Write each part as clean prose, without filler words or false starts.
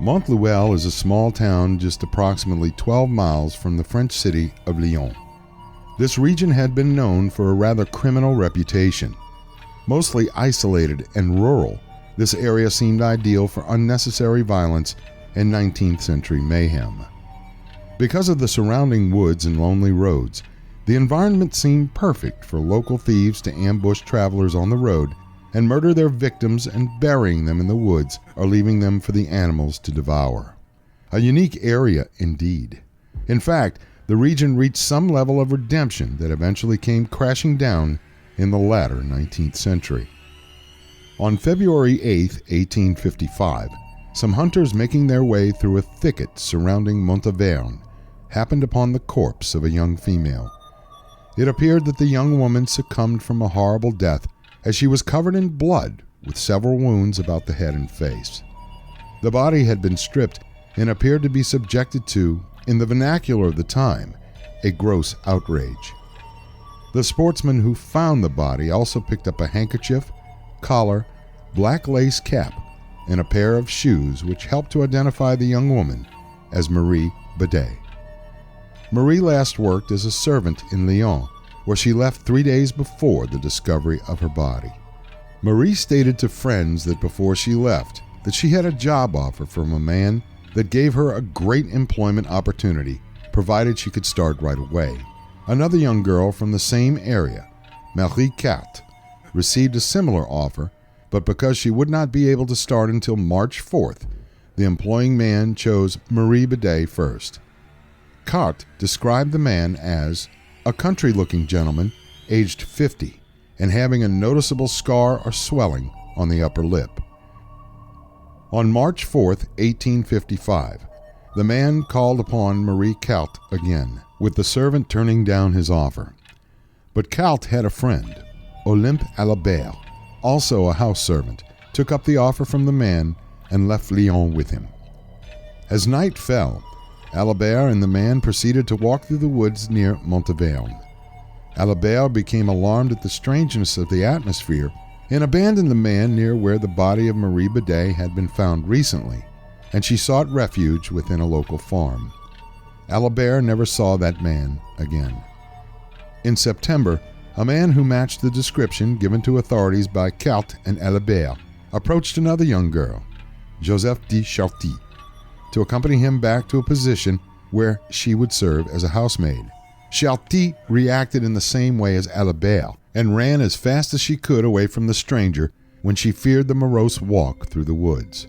Montluel is a small town just approximately 12 miles from the French city of Lyon. This region had been known for a rather criminal reputation. Mostly isolated and rural, this area seemed ideal for unnecessary violence and 19th century mayhem. Because of the surrounding woods and lonely roads, the environment seemed perfect for local thieves to ambush travelers on the road and murder their victims and burying them in the woods or leaving them for the animals to devour. A unique area indeed. In fact, the region reached some level of redemption that eventually came crashing down in the latter 19th century. On February 8, 1855, some hunters making their way through a thicket surrounding Montauvergne happened upon the corpse of a young female. It appeared that the young woman succumbed from a horrible death as she was covered in blood with several wounds about the head and face. The body had been stripped and appeared to be subjected to, in the vernacular of the time, a gross outrage. The sportsman who found the body also picked up a handkerchief, collar, black lace cap, and a pair of shoes which helped to identify the young woman as Marie Bidet. Marie last worked as a servant in Lyon, where she left 3 days before the discovery of her body. Marie stated to friends that before she left, that she had a job offer from a man that gave her a great employment opportunity, provided she could start right away. Another young girl from the same area, Marie Carte, received a similar offer, but because she would not be able to start until March 4th, the employing man chose Marie Bidet first. Carte described the man as a country-looking gentleman, aged 50, and having a noticeable scar or swelling on the upper lip. On March 4th, 1855, the man called upon Marie Carte again, with the servant turning down his offer. But Carte had a friend, Olympe Alibert, also a house servant, took up the offer from the man and left Lyon with him. As night fell, Alibert and the man proceeded to walk through the woods near Montauvergne. Alibert became alarmed at the strangeness of the atmosphere and abandoned the man near where the body of Marie Bidet had been found recently, and she sought refuge within a local farm. Alibert never saw that man again. In September, a man who matched the description given to authorities by Carte and Alibert approached another young girl, Joseph de Charty, to accompany him back to a position where she would serve as a housemaid. Charty reacted in the same way as Alibert and ran as fast as she could away from the stranger when she feared the morose walk through the woods.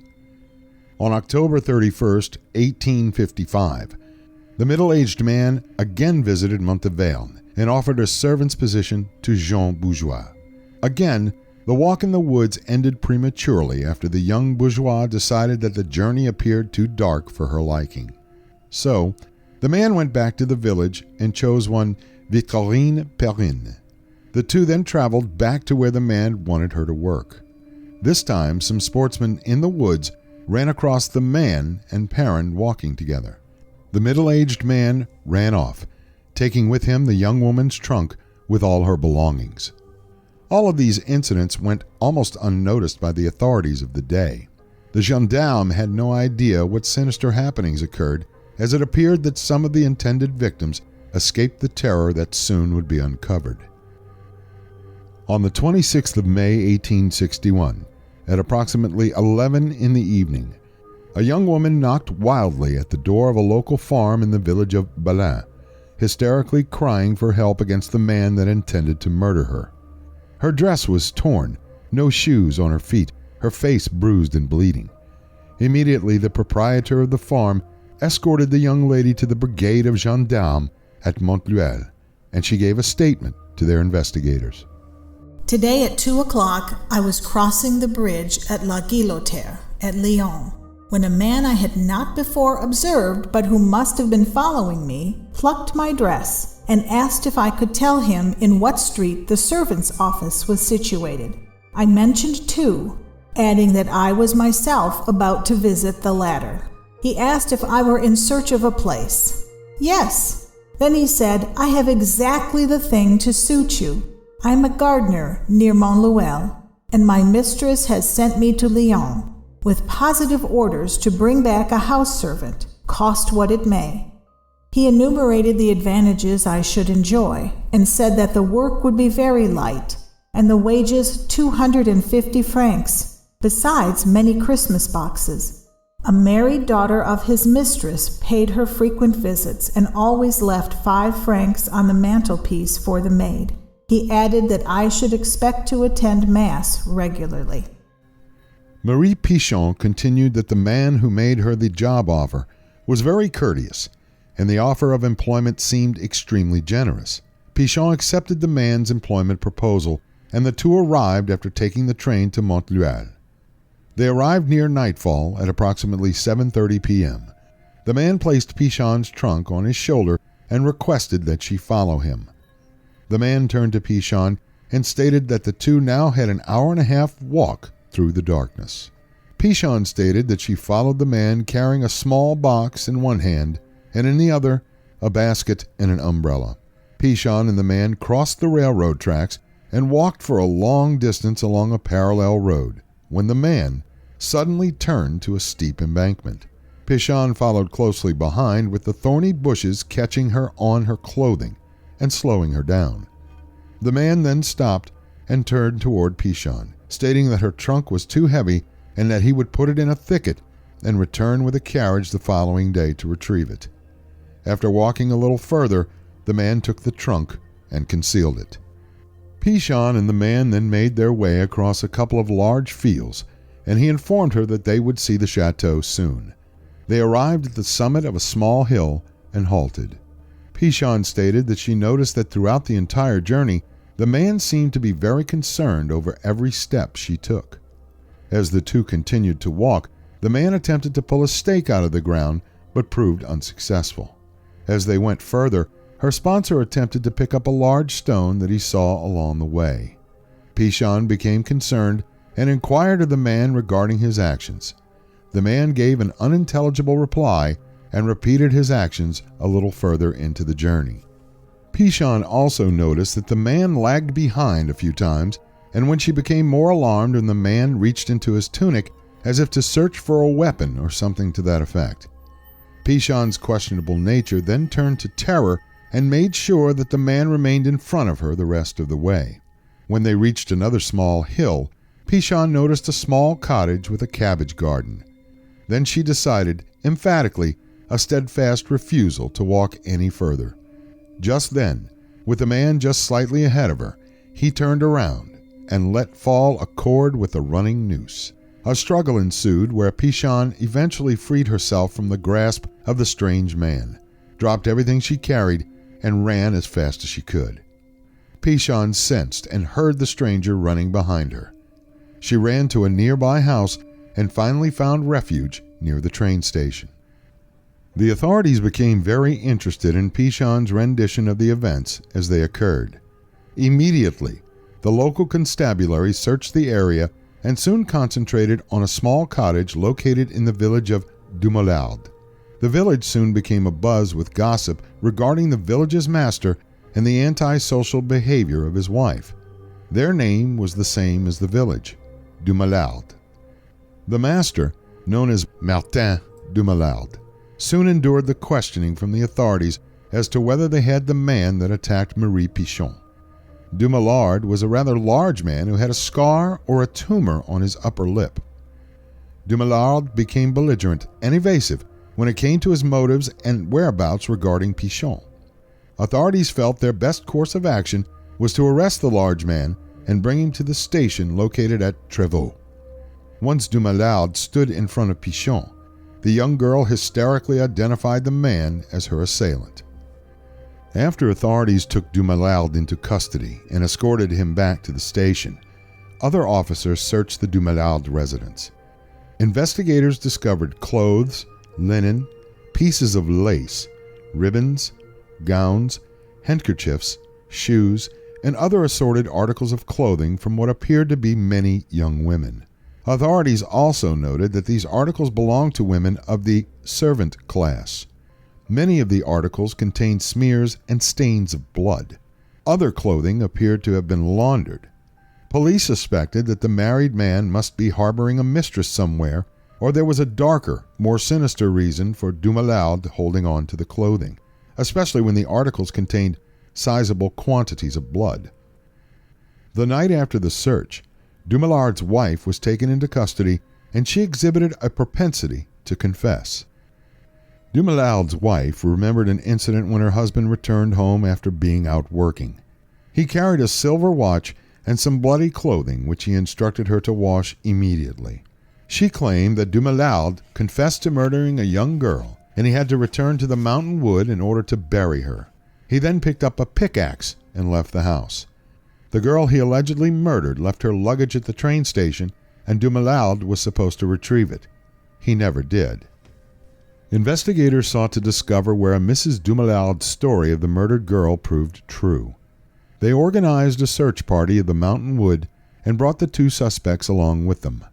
On October 31st, 1855, the middle-aged man again visited Montauvergne and offered a servant's position to Jean Bourgeois. Again, the walk in the woods ended prematurely after the young bourgeois decided that the journey appeared too dark for her liking. So, the man went back to the village and chose one Victorine Perrine. The two then traveled back to where the man wanted her to work. This time, some sportsmen in the woods ran across the man and Perrine walking together. The middle-aged man ran off, taking with him the young woman's trunk with all her belongings. All of these incidents went almost unnoticed by the authorities of the day. The gendarme had no idea what sinister happenings occurred, as it appeared that some of the intended victims escaped the terror that soon would be uncovered. On the 26th of May, 1861, at approximately 11 in the evening, a young woman knocked wildly at the door of a local farm in the village of Balin, hysterically crying for help against the man that intended to murder her. Her dress was torn, no shoes on her feet, her face bruised and bleeding. Immediately, the proprietor of the farm escorted the young lady to the brigade of gendarmes at Montluel, and she gave a statement to their investigators. Today at 2 o'clock, I was crossing the bridge at La Guillotière at Lyon, when a man I had not before observed but who must have been following me plucked my dress and asked if I could tell him in what street the servants' office was situated. I mentioned 2, adding that I was myself about to visit the latter. He asked if I were in search of a place. Yes. Then he said, I have exactly the thing to suit you. I'm a gardener near Montluel, and my mistress has sent me to Lyon. with positive orders to bring back a house servant, cost what it may. He enumerated the advantages I should enjoy, and said that the work would be very light, and the wages 250 francs, besides many Christmas boxes. A married daughter of his mistress paid her frequent visits and always left 5 francs on the mantelpiece for the maid. He added that I should expect to attend Mass regularly. Marie Pichon continued that the man who made her the job offer was very courteous, and the offer of employment seemed extremely generous. Pichon accepted the man's employment proposal, and the two arrived after taking the train to Montluel. They arrived near nightfall at approximately 7:30 p.m. The man placed Pichon's trunk on his shoulder and requested that she follow him. The man turned to Pichon and stated that the two now had an hour-and-a-half walk through the darkness. Pichon stated that she followed the man carrying a small box in one hand and in the other a basket and an umbrella. Pichon and the man crossed the railroad tracks and walked for a long distance along a parallel road, when the man suddenly turned to a steep embankment. Pichon followed closely behind, with the thorny bushes catching her on her clothing and slowing her down. The man then stopped and turned toward Pichon, stating that her trunk was too heavy and that he would put it in a thicket and return with a carriage the following day to retrieve it. After walking a little further, the man took the trunk and concealed it. Pichon and the man then made their way across a couple of large fields, and he informed her that they would see the chateau soon. They arrived at the summit of a small hill and halted. Pichon stated that she noticed that throughout the entire journey, the man seemed to be very concerned over every step she took. As the two continued to walk, the man attempted to pull a stake out of the ground, but proved unsuccessful. As they went further, her sponsor attempted to pick up a large stone that he saw along the way. Pichon became concerned and inquired of the man regarding his actions. The man gave an unintelligible reply and repeated his actions a little further into the journey. Pichon also noticed that the man lagged behind a few times, and when she became more alarmed when the man reached into his tunic as if to search for a weapon or something to that effect. Pichon's questionable nature then turned to terror and made sure that the man remained in front of her the rest of the way. When they reached another small hill, Pichon noticed a small cottage with a cabbage garden. Then she decided, emphatically, a steadfast refusal to walk any further. Just then, with the man just slightly ahead of her, he turned around and let fall a cord with a running noose. A struggle ensued where Pichon eventually freed herself from the grasp of the strange man, dropped everything she carried, and ran as fast as she could. Pichon sensed and heard the stranger running behind her. She ran to a nearby house and finally found refuge near the train station. The authorities became very interested in Pichon's rendition of the events as they occurred. Immediately, the local constabulary searched the area and soon concentrated on a small cottage located in the village of Dumollard. The village soon became abuzz with gossip regarding the village's master and the antisocial behavior of his wife. Their name was the same as the village, Dumollard. The master, known as Martin Dumollard, soon endured the questioning from the authorities as to whether they had the man that attacked Marie Pichon. Dumollard was a rather large man who had a scar or a tumor on his upper lip. Dumollard became belligerent and evasive when it came to his motives and whereabouts regarding Pichon. Authorities felt their best course of action was to arrest the large man and bring him to the station located at Trevoux. Once Dumollard stood in front of Pichon, the young girl hysterically identified the man as her assailant. After authorities took Dumollard into custody and escorted him back to the station, other officers searched the Dumollard residence. Investigators discovered clothes, linen, pieces of lace, ribbons, gowns, handkerchiefs, shoes, and other assorted articles of clothing from what appeared to be many young women. Authorities also noted that these articles belonged to women of the servant class. Many of the articles contained smears and stains of blood. Other clothing appeared to have been laundered. Police suspected that the married man must be harboring a mistress somewhere or there was a darker, more sinister reason for Dumollard holding on to the clothing, especially when the articles contained sizable quantities of blood. The night after the search, Dumollard's wife was taken into custody, and she exhibited a propensity to confess. Dumollard's wife remembered an incident when her husband returned home after being out working. He carried a silver watch and some bloody clothing, which he instructed her to wash immediately. She claimed that Dumollard confessed to murdering a young girl, and he had to return to the mountain wood in order to bury her. He then picked up a pickaxe and left the house. The girl he allegedly murdered left her luggage at the train station, and Dumollard was supposed to retrieve it. He never did. Investigators sought to discover where Mrs. Dumollard's story of the murdered girl proved true. They organized a search party of the mountain wood and brought the two suspects along with them.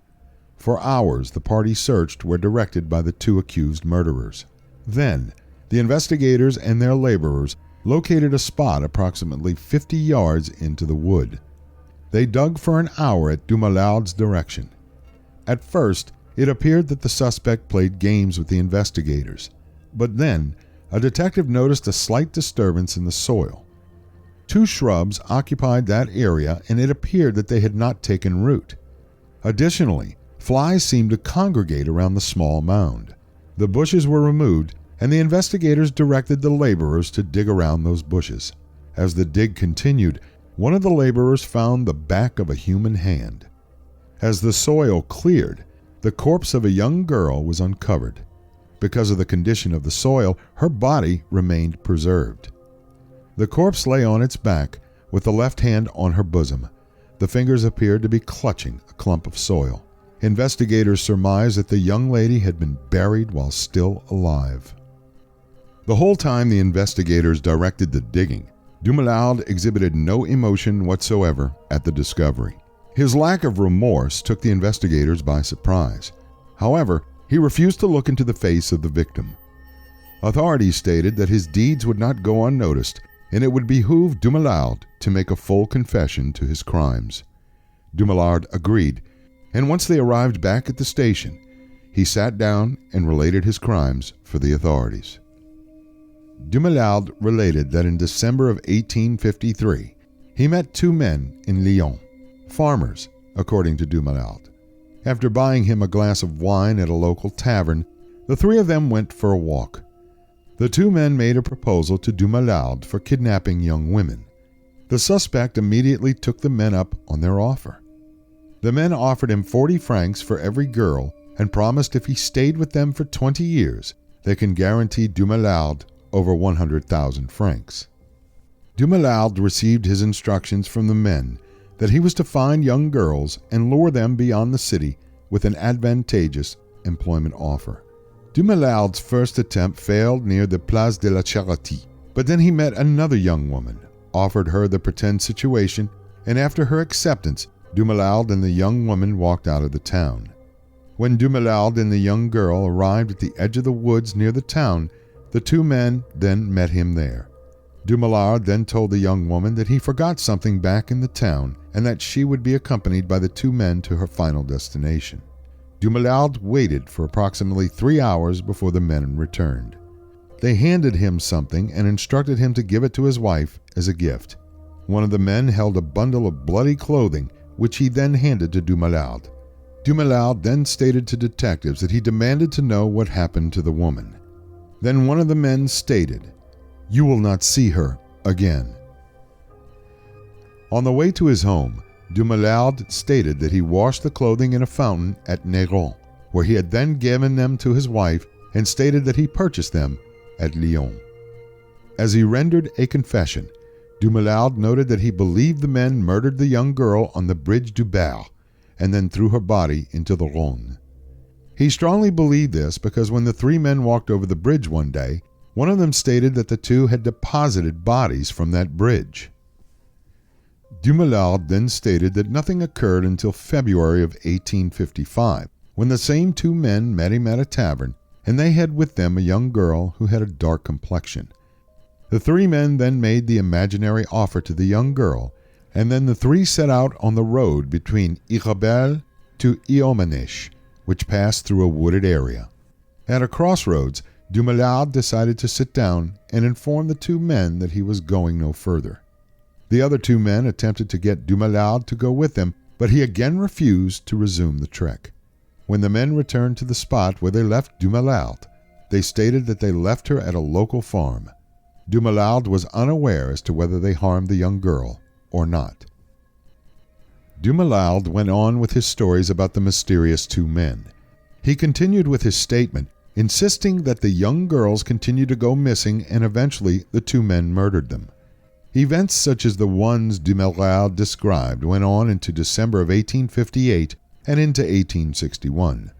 For hours, the party searched were directed by the two accused murderers. Then, the investigators and their laborers located a spot approximately 50 yards into the wood. They dug for an hour at Dumollard's direction. At first, it appeared that the suspect played games with the investigators, but then a detective noticed a slight disturbance in the soil. Two shrubs occupied that area, and it appeared that they had not taken root. Additionally, flies seemed to congregate around the small mound. The bushes were removed, and the investigators directed the laborers to dig around those bushes. As the dig continued, one of the laborers found the back of a human hand. As the soil cleared, the corpse of a young girl was uncovered. Because of the condition of the soil, her body remained preserved. The corpse lay on its back, with the left hand on her bosom. The fingers appeared to be clutching a clump of soil. Investigators surmised that the young lady had been buried while still alive. The whole time the investigators directed the digging, Dumollard exhibited no emotion whatsoever at the discovery. His lack of remorse took the investigators by surprise. However, he refused to look into the face of the victim. Authorities stated that his deeds would not go unnoticed, and it would behoove Dumollard to make a full confession to his crimes. Dumollard agreed, and once they arrived back at the station, he sat down and related his crimes for the authorities. Dumollard related that in December of 1853, he met two men in Lyon, farmers, according to Dumollard. After buying him a glass of wine at a local tavern, the three of them went for a walk. The two men made a proposal to Dumollard for kidnapping young women. The suspect immediately took the men up on their offer. The men offered him 40 francs for every girl and promised if he stayed with them for 20 years, they can guarantee Dumollard over 100,000 francs. Dumollard received his instructions from the men that he was to find young girls and lure them beyond the city with an advantageous employment offer. Dumollard's first attempt failed near the Place de la Charité, but then he met another young woman, offered her the pretend situation, and after her acceptance, Dumollard and the young woman walked out of the town. When Dumollard and the young girl arrived at the edge of the woods near the town, the two men then met him there. Dumollard then told the young woman that he forgot something back in the town and that she would be accompanied by the two men to her final destination. Dumollard waited for approximately 3 hours before the men returned. They handed him something and instructed him to give it to his wife as a gift. One of the men held a bundle of bloody clothing, which he then handed to Dumollard. Dumollard then stated to detectives that he demanded to know what happened to the woman. Then one of the men stated, "You will not see her again." On the way to his home, Dumollard stated that he washed the clothing in a fountain at Néron, where he had then given them to his wife, and stated that he purchased them at Lyon. As he rendered a confession, Dumollard noted that he believed the men murdered the young girl on the bridge du Ber and then threw her body into the Rhône. He strongly believed this because when the three men walked over the bridge one day, one of them stated that the two had deposited bodies from that bridge. Dumollard then stated that nothing occurred until February of 1855, when the same two men met him at a tavern, and they had with them a young girl who had a dark complexion. The three men then made the imaginary offer to the young girl, and then the three set out on the road between Irabel to Iomanish, which passed through a wooded area. At a crossroads, Dumollard decided to sit down and inform the two men that he was going no further. The other two men attempted to get Dumollard to go with them, but he again refused to resume the trek. When the men returned to the spot where they left Dumollard, they stated that they left her at a local farm. Dumollard was unaware as to whether they harmed the young girl or not. Dumollard went on with his stories about the mysterious two men. He continued with his statement, insisting that the young girls continued to go missing and eventually the two men murdered them. Events such as the ones Dumollard described went on into December of 1858 and into 1861.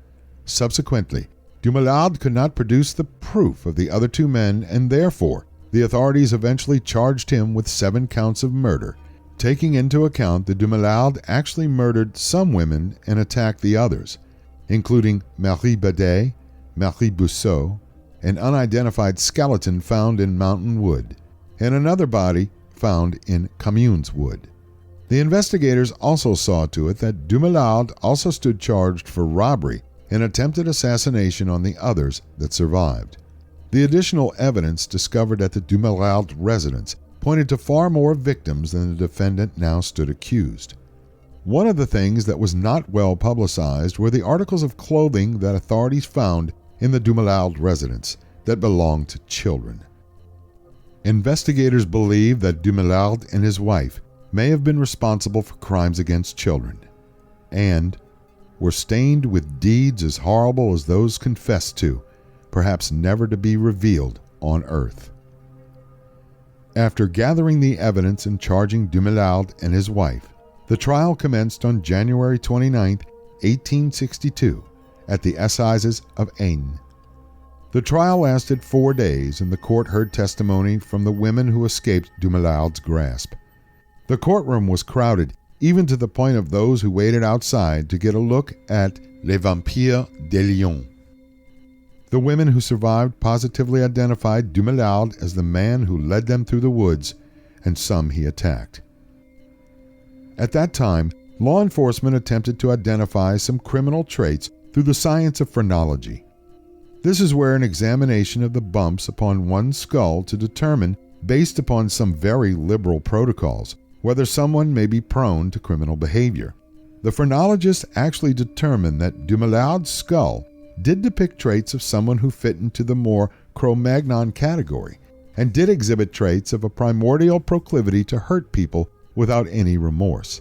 Subsequently, Dumollard could not produce the proof of the other two men, and therefore the authorities eventually charged him with 7 counts of murder, taking into account that Dumollard actually murdered some women and attacked the others, including Marie Badet, Marie Bousseau, an unidentified skeleton found in Mountain Wood, and another body found in Communes Wood. The investigators also saw to it that Dumollard also stood charged for robbery and attempted assassination on the others that survived. The additional evidence discovered at the Dumollard residence pointed to far more victims than the defendant now stood accused. One of the things that was not well publicized were the articles of clothing that authorities found in the Dumollard residence that belonged to children. Investigators believe that Dumollard and his wife may have been responsible for crimes against children, and were stained with deeds as horrible as those confessed to, perhaps never to be revealed on earth. After gathering the evidence and charging Dumollard and his wife, the trial commenced on January 29, 1862, at the Assizes of Aisne. The trial lasted 4 days, and the court heard testimony from the women who escaped Dumoullard's grasp. The courtroom was crowded, even to the point of those who waited outside to get a look at Les Vampires de Lyons. The women who survived positively identified Dumollard as the man who led them through the woods, and some he attacked. At that time, law enforcement attempted to identify some criminal traits through the science of phrenology. This is where an examination of the bumps upon one's skull to determine, based upon some very liberal protocols, whether someone may be prone to criminal behavior. The phrenologists actually determined that Dumollard's skull did depict traits of someone who fit into the more Cro-Magnon category, and did exhibit traits of a primordial proclivity to hurt people without any remorse.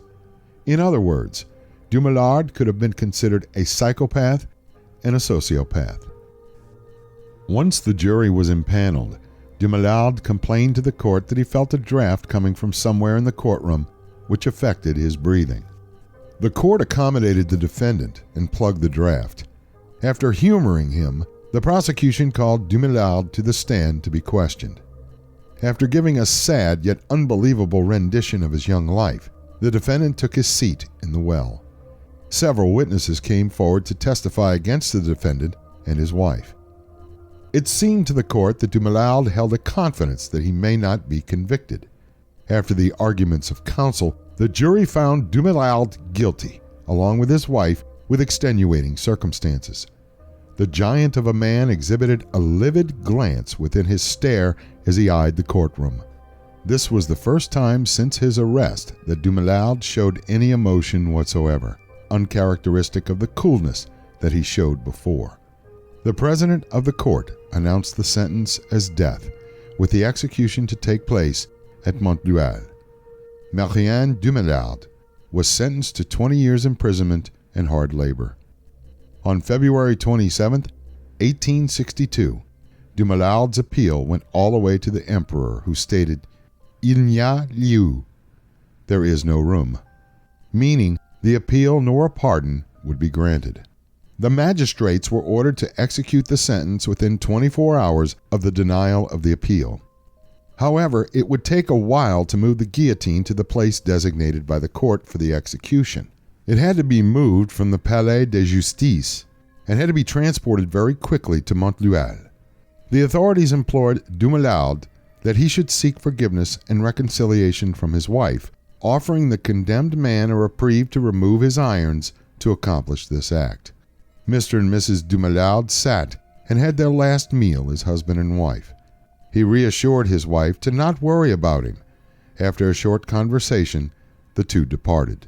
In other words, Dumollard could have been considered a psychopath and a sociopath. Once the jury was impaneled, Dumollard complained to the court that he felt a draft coming from somewhere in the courtroom which affected his breathing. The court accommodated the defendant and plugged the draft. After humoring him, the prosecution called Dumollard to the stand to be questioned. After giving a sad yet unbelievable rendition of his young life, the defendant took his seat in the well. Several witnesses came forward to testify against the defendant and his wife. It seemed to the court that Dumollard held a confidence that he may not be convicted. After the arguments of counsel, the jury found Dumollard guilty, along with his wife, with extenuating circumstances. The giant of a man exhibited a livid glance within his stare as he eyed the courtroom. This was the first time since his arrest that Dumollard showed any emotion whatsoever, uncharacteristic of the coolness that he showed before. The president of the court announced the sentence as death, with the execution to take place at Montluel. Marianne Dumollard was sentenced to 20 years imprisonment and hard labor. On February 27, 1862, Dumollard's appeal went all the way to the emperor, who stated, "Il n'y a lieu," there is no room, meaning the appeal nor a pardon would be granted. The magistrates were ordered to execute the sentence within 24 hours of the denial of the appeal. However, it would take a while to move the guillotine to the place designated by the court for the execution. It had to be moved from the Palais de Justice and had to be transported very quickly to Montluel. The authorities implored Dumollard that he should seek forgiveness and reconciliation from his wife, offering the condemned man a reprieve to remove his irons to accomplish this act. Mr. and Mrs. Dumollard sat and had their last meal as husband and wife. He reassured his wife to not worry about him. After a short conversation, the two departed.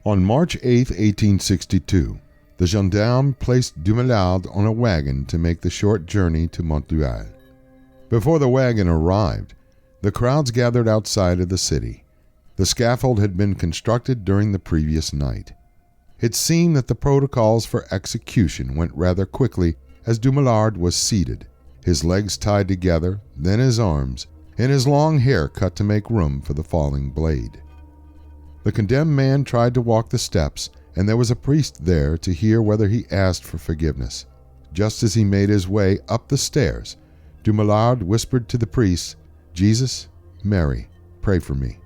On March 8, 1862, the gendarme placed Dumollard on a wagon to make the short journey to Montreuil. Before the wagon arrived, the crowds gathered outside of the city. The scaffold had been constructed during the previous night. It seemed that the protocols for execution went rather quickly as Dumollard was seated, his legs tied together, then his arms, and his long hair cut to make room for the falling blade. The condemned man tried to walk the steps, and there was a priest there to hear whether he asked for forgiveness. Just as he made his way up the stairs, Dumollard whispered to the priest, "Jesus, Mary, pray for me."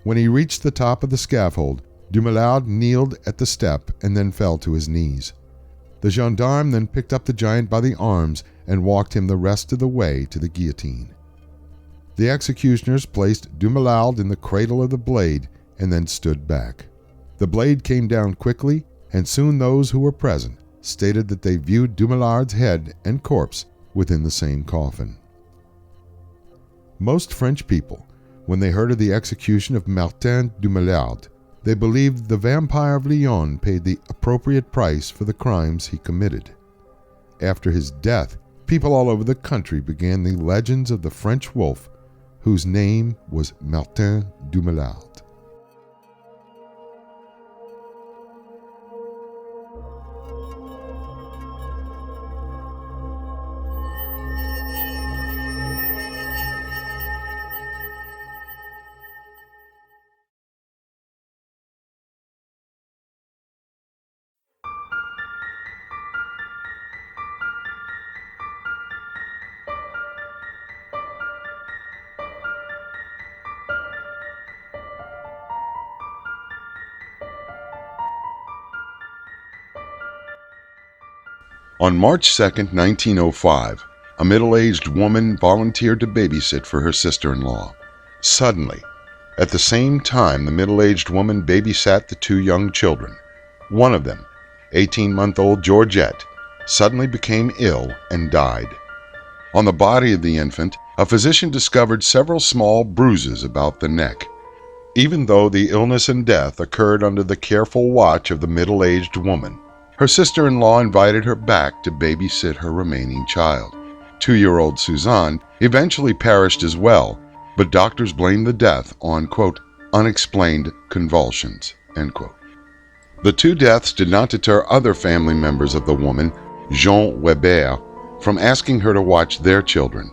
When he reached the top of the scaffold, Dumollard kneeled at the step and then fell to his knees. The gendarme then picked up the giant by the arms and walked him the rest of the way to the guillotine. The executioners placed Dumollard in the cradle of the blade and then stood back. The blade came down quickly, and soon those who were present stated that they viewed Dumollard's head and corpse within the same coffin. Most French people, when they heard of the execution of Martin Dumollard, they believed the Vampire of Lyons paid the appropriate price for the crimes he committed. After his death, people all over the country began the legends of the French wolf, whose name was Martin Dumollard. On March 2, 1905, a middle-aged woman volunteered to babysit for her sister-in-law. Suddenly, at the same time the middle-aged woman babysat the two young children, one of them, 18-month-old Georgette, suddenly became ill and died. On the body of the infant, a physician discovered several small bruises about the neck. Even though the illness and death occurred under the careful watch of the middle-aged woman, her sister-in-law invited her back to babysit her remaining child. 2-year-old Suzanne eventually perished as well, but doctors blamed the death on, quote, unexplained convulsions, end quote. The two deaths did not deter other family members of the woman, Jeanne Weber, from asking her to watch their children.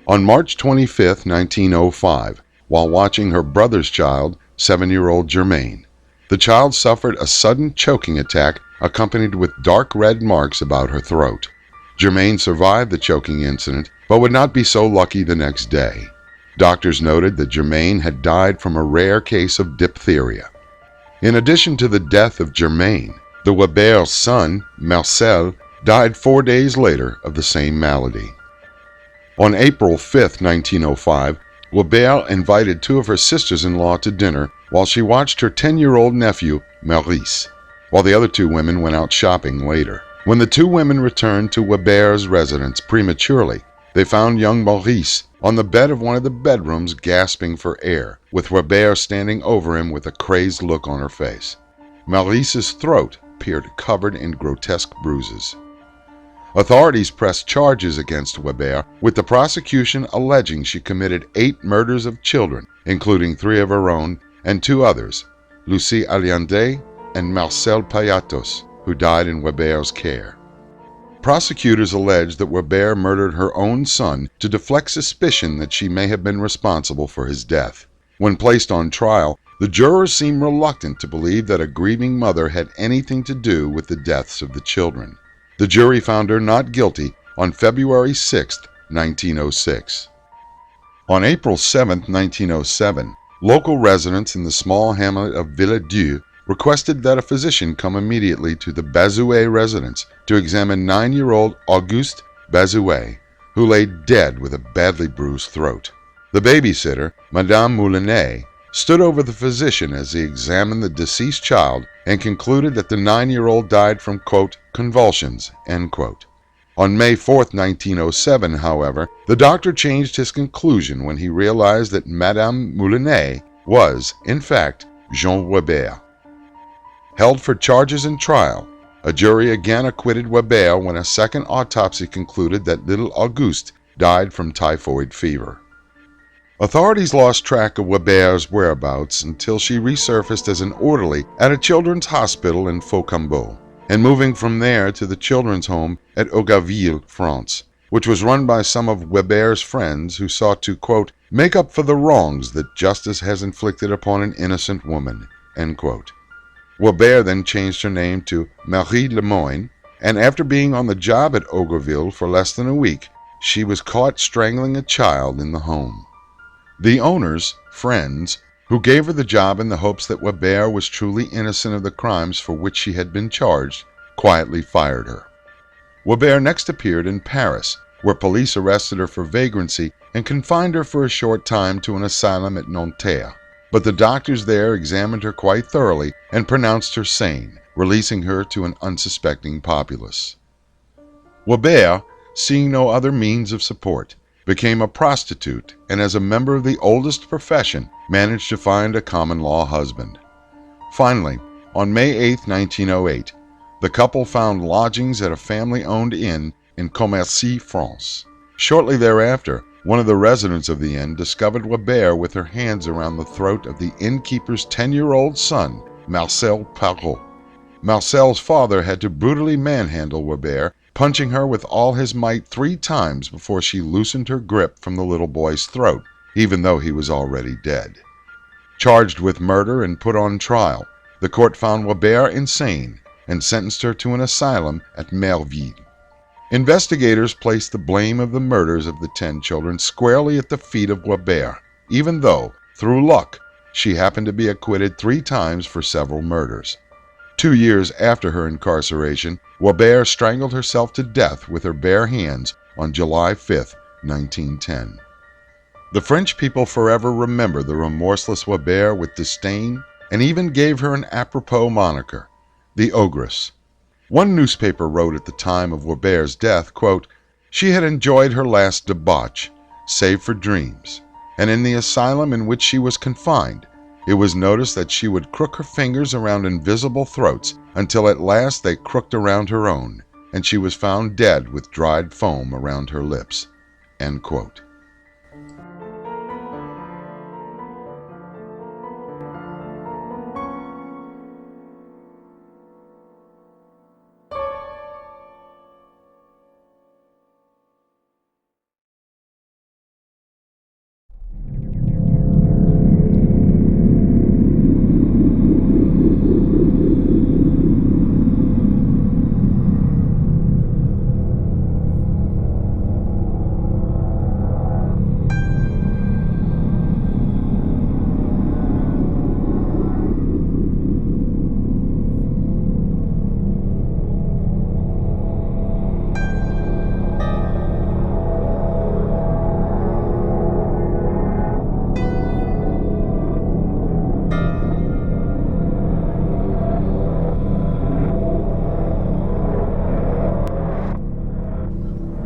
On March 25, 1905, while watching her brother's child, 7-year-old Germaine, the child suffered a sudden choking attack accompanied with dark red marks about her throat. Germaine survived the choking incident, but would not be so lucky the next day. Doctors noted that Germaine had died from a rare case of diphtheria. In addition to the death of Germaine, the Weber's son, Marcel, died 4 days later of the same malady. On April 5, 1905, Weber invited two of her sisters-in-law to dinner while she watched her 10-year-old nephew, Maurice, while the other two women went out shopping later. When the two women returned to Weber's residence prematurely, they found young Maurice on the bed of one of the bedrooms gasping for air, with Weber standing over him with a crazed look on her face. Maurice's throat appeared covered in grotesque bruises. Authorities pressed charges against Weber, with the prosecution alleging she committed 8 murders of children, including 3 of her own and 2 others, Lucie Allende and Marcel Payatos, who died in Weber's care. Prosecutors alleged that Weber murdered her own son to deflect suspicion that she may have been responsible for his death. When placed on trial, the jurors seemed reluctant to believe that a grieving mother had anything to do with the deaths of the children. The jury found her not guilty on February 6, 1906. On April 7, 1907, local residents in the small hamlet of Villedieu requested that a physician come immediately to the Bazouet residence to examine 9-year-old Auguste Bazouet, who lay dead with a badly bruised throat. The babysitter, Madame Moulinet, stood over the physician as he examined the deceased child and concluded that the 9-year-old died from, quote, convulsions, end quote. On May 4, 1907, however, the doctor changed his conclusion when he realized that Madame Moulinet was, in fact, Jeanne Weber. Held for charges and trial, a jury again acquitted Weber when a second autopsy concluded that little Auguste died from typhoid fever. Authorities lost track of Weber's whereabouts until she resurfaced as an orderly at a children's hospital in Faucambeau, and moving from there to the children's home at Ogress, France, which was run by some of Weber's friends who sought to, quote, make up for the wrongs that justice has inflicted upon an innocent woman, end quote. Weber then changed her name to Marie Lemoyne, and after being on the job at Ogress for less than a week, she was caught strangling a child in the home. The owners, friends, who gave her the job in the hopes that Weber was truly innocent of the crimes for which she had been charged, quietly fired her. Weber next appeared in Paris, where police arrested her for vagrancy and confined her for a short time to an asylum at Nanterre. But the doctors there examined her quite thoroughly and pronounced her sane, releasing her to an unsuspecting populace. Weber, seeing no other means of support, became a prostitute and as a member of the oldest profession managed to find a common-law husband. Finally, on May 8, 1908, the couple found lodgings at a family-owned inn in Commercy, France. Shortly thereafter, one of the residents of the inn discovered Weber with her hands around the throat of the innkeeper's 10-year-old son, Marcel Parot. Marcel's father had to brutally manhandle Weber, punching her with all his might 3 times before she loosened her grip from the little boy's throat, even though he was already dead. Charged with murder and put on trial, the court found Weber insane and sentenced her to an asylum at Merville. Investigators placed the blame of the murders of the 10 children squarely at the feet of Weber, even though, through luck, she happened to be acquitted 3 times for several murders. 2 years after her incarceration, Weber strangled herself to death with her bare hands on July 5, 1910. The French people forever remember the remorseless Weber with disdain and even gave her an apropos moniker, the Ogress. One newspaper wrote at the time of Weber's death, quote, she had enjoyed her last debauch, save for dreams, and in the asylum in which she was confined, it was noticed that she would crook her fingers around invisible throats until at last they crooked around her own, and she was found dead with dried foam around her lips, end quote.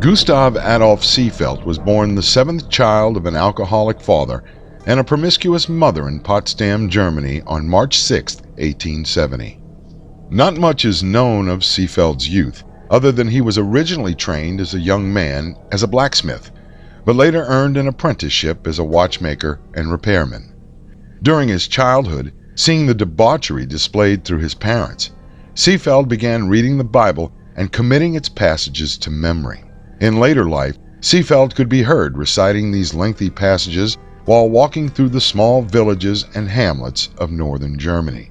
Gustav Adolf Seefeldt was born the 7th child of an alcoholic father and a promiscuous mother in Potsdam, Germany on March 6, 1870. Not much is known of Seefeldt's youth, other than he was originally trained as a young man as a blacksmith, but later earned an apprenticeship as a watchmaker and repairman. During his childhood, seeing the debauchery displayed through his parents, Seefeldt began reading the Bible and committing its passages to memory. In later life, Seefeldt could be heard reciting these lengthy passages while walking through the small villages and hamlets of northern Germany.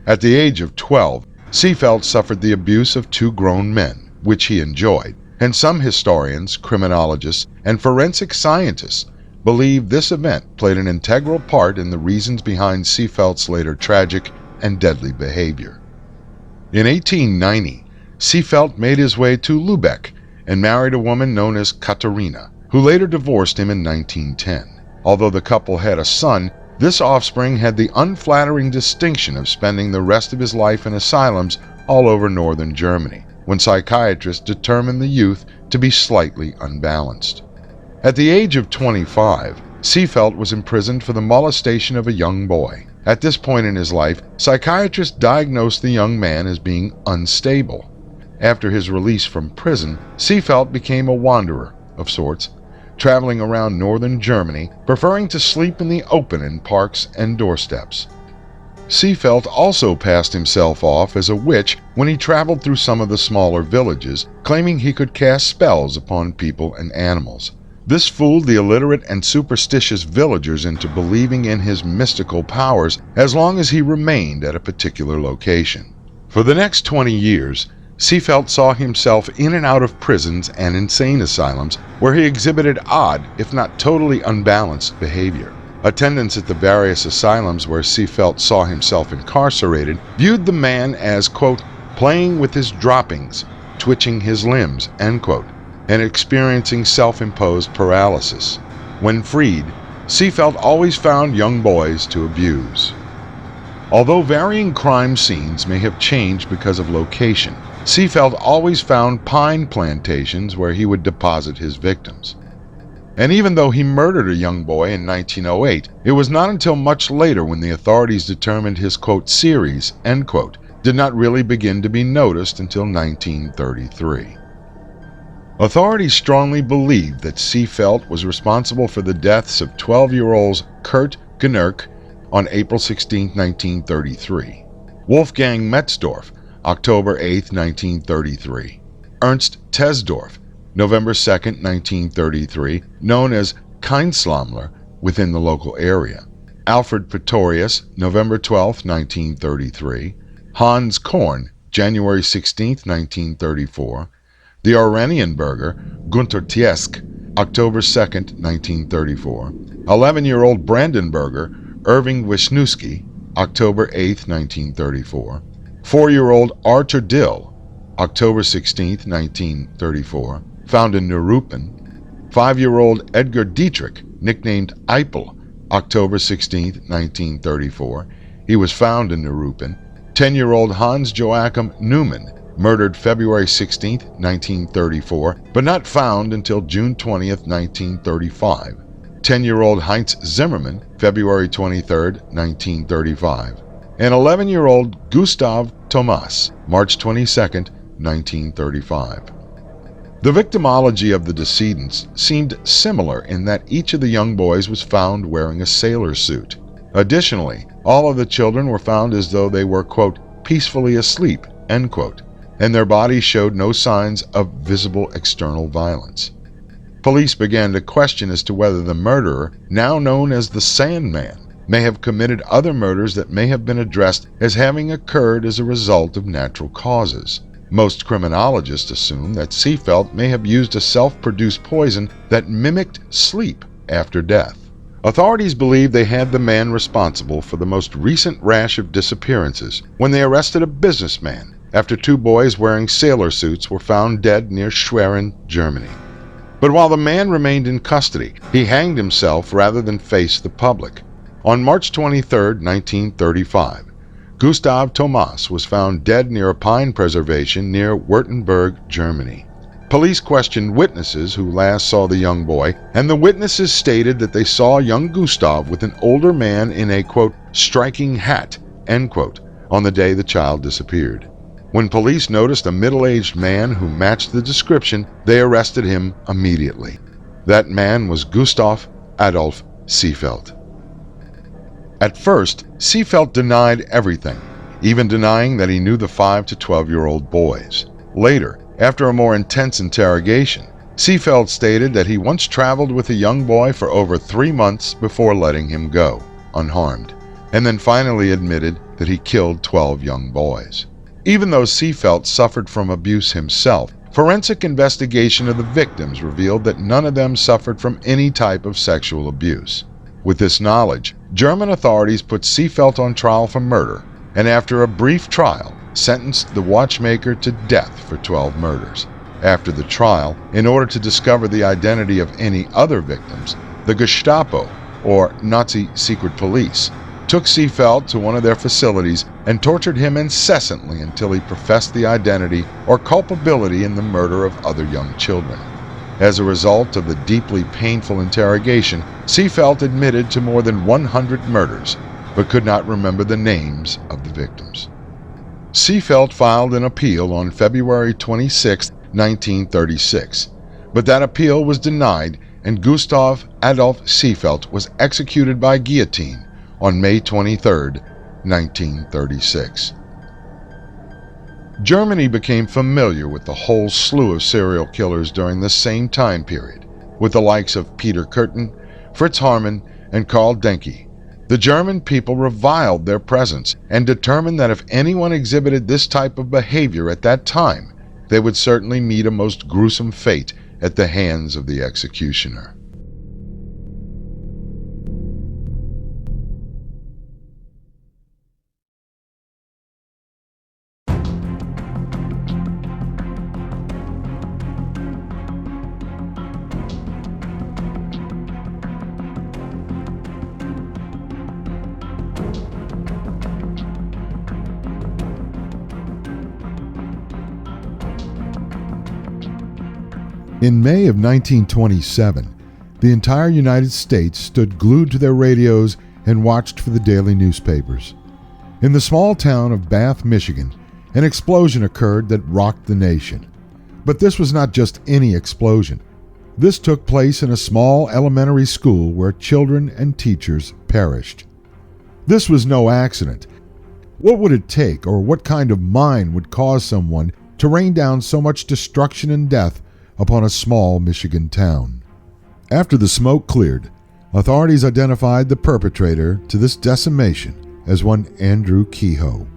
At the age of 12, Seefeldt suffered the abuse of 2 grown men, which he enjoyed, and some historians, criminologists, and forensic scientists believe this event played an integral part in the reasons behind Seefeldt's later tragic and deadly behavior. In 1890, Seefeldt made his way to Lübeck and married a woman known as Katharina, who later divorced him in 1910. Although the couple had a son, this offspring had the unflattering distinction of spending the rest of his life in asylums all over northern Germany. when psychiatrists determined the youth to be slightly unbalanced. At the age of 25, Seefeldt was imprisoned for the molestation of a young boy. At this point in his life, psychiatrists diagnosed the young man as being unstable. After his release from prison, Seefeldt became a wanderer of sorts, traveling around northern Germany, preferring to sleep in the open in parks and doorsteps. Seefeldt also passed himself off as a witch when he traveled through some of the smaller villages, claiming he could cast spells upon people and animals. This fooled the illiterate and superstitious villagers into believing in his mystical powers as long as he remained at a particular location. For the next 20 years, Seefeldt saw himself in and out of prisons and insane asylums where he exhibited odd, if not totally unbalanced, behavior. Attendants at the various asylums where Seefeldt saw himself incarcerated viewed the man as, quote, playing with his droppings, twitching his limbs, end quote, and experiencing self-imposed paralysis. When freed, Seefeldt always found young boys to abuse. Although varying crime scenes may have changed because of location, Seefeldt always found pine plantations where he would deposit his victims. And even though he murdered a young boy in 1908, it was not until much later when the authorities determined his, quote, series, end quote, did not really begin to be noticed until 1933. Authorities strongly believed that Seefeldt was responsible for the deaths of 12-year-olds Kurt Gnerk on April 16, 1933, Wolfgang Metzdorf, October 8, 1933, Ernst Tesdorf, November 2, 1933, known as Keinslammler within the local area, Alfred Pretorius, November 12, 1933, Hans Korn, January 16, 1934, the Oranienburger Gunther Tiesk, October 2, 1934, 11-year-old Brandenburger Irving Wisniewski, October 8, 1934, 4-year-old Arthur Dill, October 16, 1934, found in Neuruppin, 5-year-old Edgar Dietrich, nicknamed Eipel, October 16, 1934, he was found in Neuruppin, 10-year-old Hans Joachim Neumann, murdered February 16, 1934, but not found until June 20, 1935. 10-year-old Heinz Zimmermann, February 23, 1935. And 11-year-old Gustav Thomas, March 22, 1935. The victimology of the decedents seemed similar in that each of the young boys was found wearing a sailor suit. Additionally, all of the children were found as though they were, quote, peacefully asleep, end quote, and their bodies showed no signs of visible external violence. Police began to question as to whether the murderer, now known as the Sandman, may have committed other murders that may have been addressed as having occurred as a result of natural causes. Most criminologists assume that Seefeldt may have used a self-produced poison that mimicked sleep after death. Authorities believe they had the man responsible for the most recent rash of disappearances when they arrested a businessman after 2 boys wearing sailor suits were found dead near Schwerin, Germany. But while the man remained in custody, he hanged himself rather than face the public. On March 23, 1935, Gustav Thomas was found dead near a pine preservation near Württemberg, Germany. Police questioned witnesses who last saw the young boy, and the witnesses stated that they saw young Gustav with an older man in a, quote, striking hat, end quote, on the day the child disappeared. When police noticed a middle-aged man who matched the description, they arrested him immediately. That man was Gustav Adolf Seefeldt. At first, Seefeldt denied everything, even denying that he knew the 5 to 12-year-old boys. Later, after a more intense interrogation, Seefeldt stated that he once traveled with a young boy for over 3 months before letting him go, unharmed, and then finally admitted that he killed 12 young boys. Even though Seefeldt suffered from abuse himself, forensic investigation of the victims revealed that none of them suffered from any type of sexual abuse. With this knowledge, German authorities put Seefeldt on trial for murder, and after a brief trial, sentenced the watchmaker to death for 12 murders. After the trial, in order to discover the identity of any other victims, the Gestapo, or Nazi secret police, took Seefeldt to one of their facilities and tortured him incessantly until he professed the identity or culpability in the murder of other young children. As a result of the deeply painful interrogation, Seefeldt admitted to more than 100 murders, but could not remember the names of the victims. Seefeldt filed an appeal on February 26, 1936, but that appeal was denied and Gustav Adolf Seefeldt was executed by guillotine on May 23, 1936. Germany became familiar with the whole slew of serial killers during the same time period, with the likes of Peter Kürten, Fritz Haarmann, and Karl Denke. The German people reviled their presence and determined that if anyone exhibited this type of behavior at that time, they would certainly meet a most gruesome fate at the hands of the executioner. In May of 1927, the entire United States stood glued to their radios and watched for the daily newspapers. In the small town of Bath, Michigan, an explosion occurred that rocked the nation. But this was not just any explosion. This took place in a small elementary school where children and teachers perished. This was no accident. What would it take, or what kind of mind would cause someone to rain down so much destruction and death upon a small Michigan town? After the smoke cleared, authorities identified the perpetrator to this decimation as one Andrew Kehoe.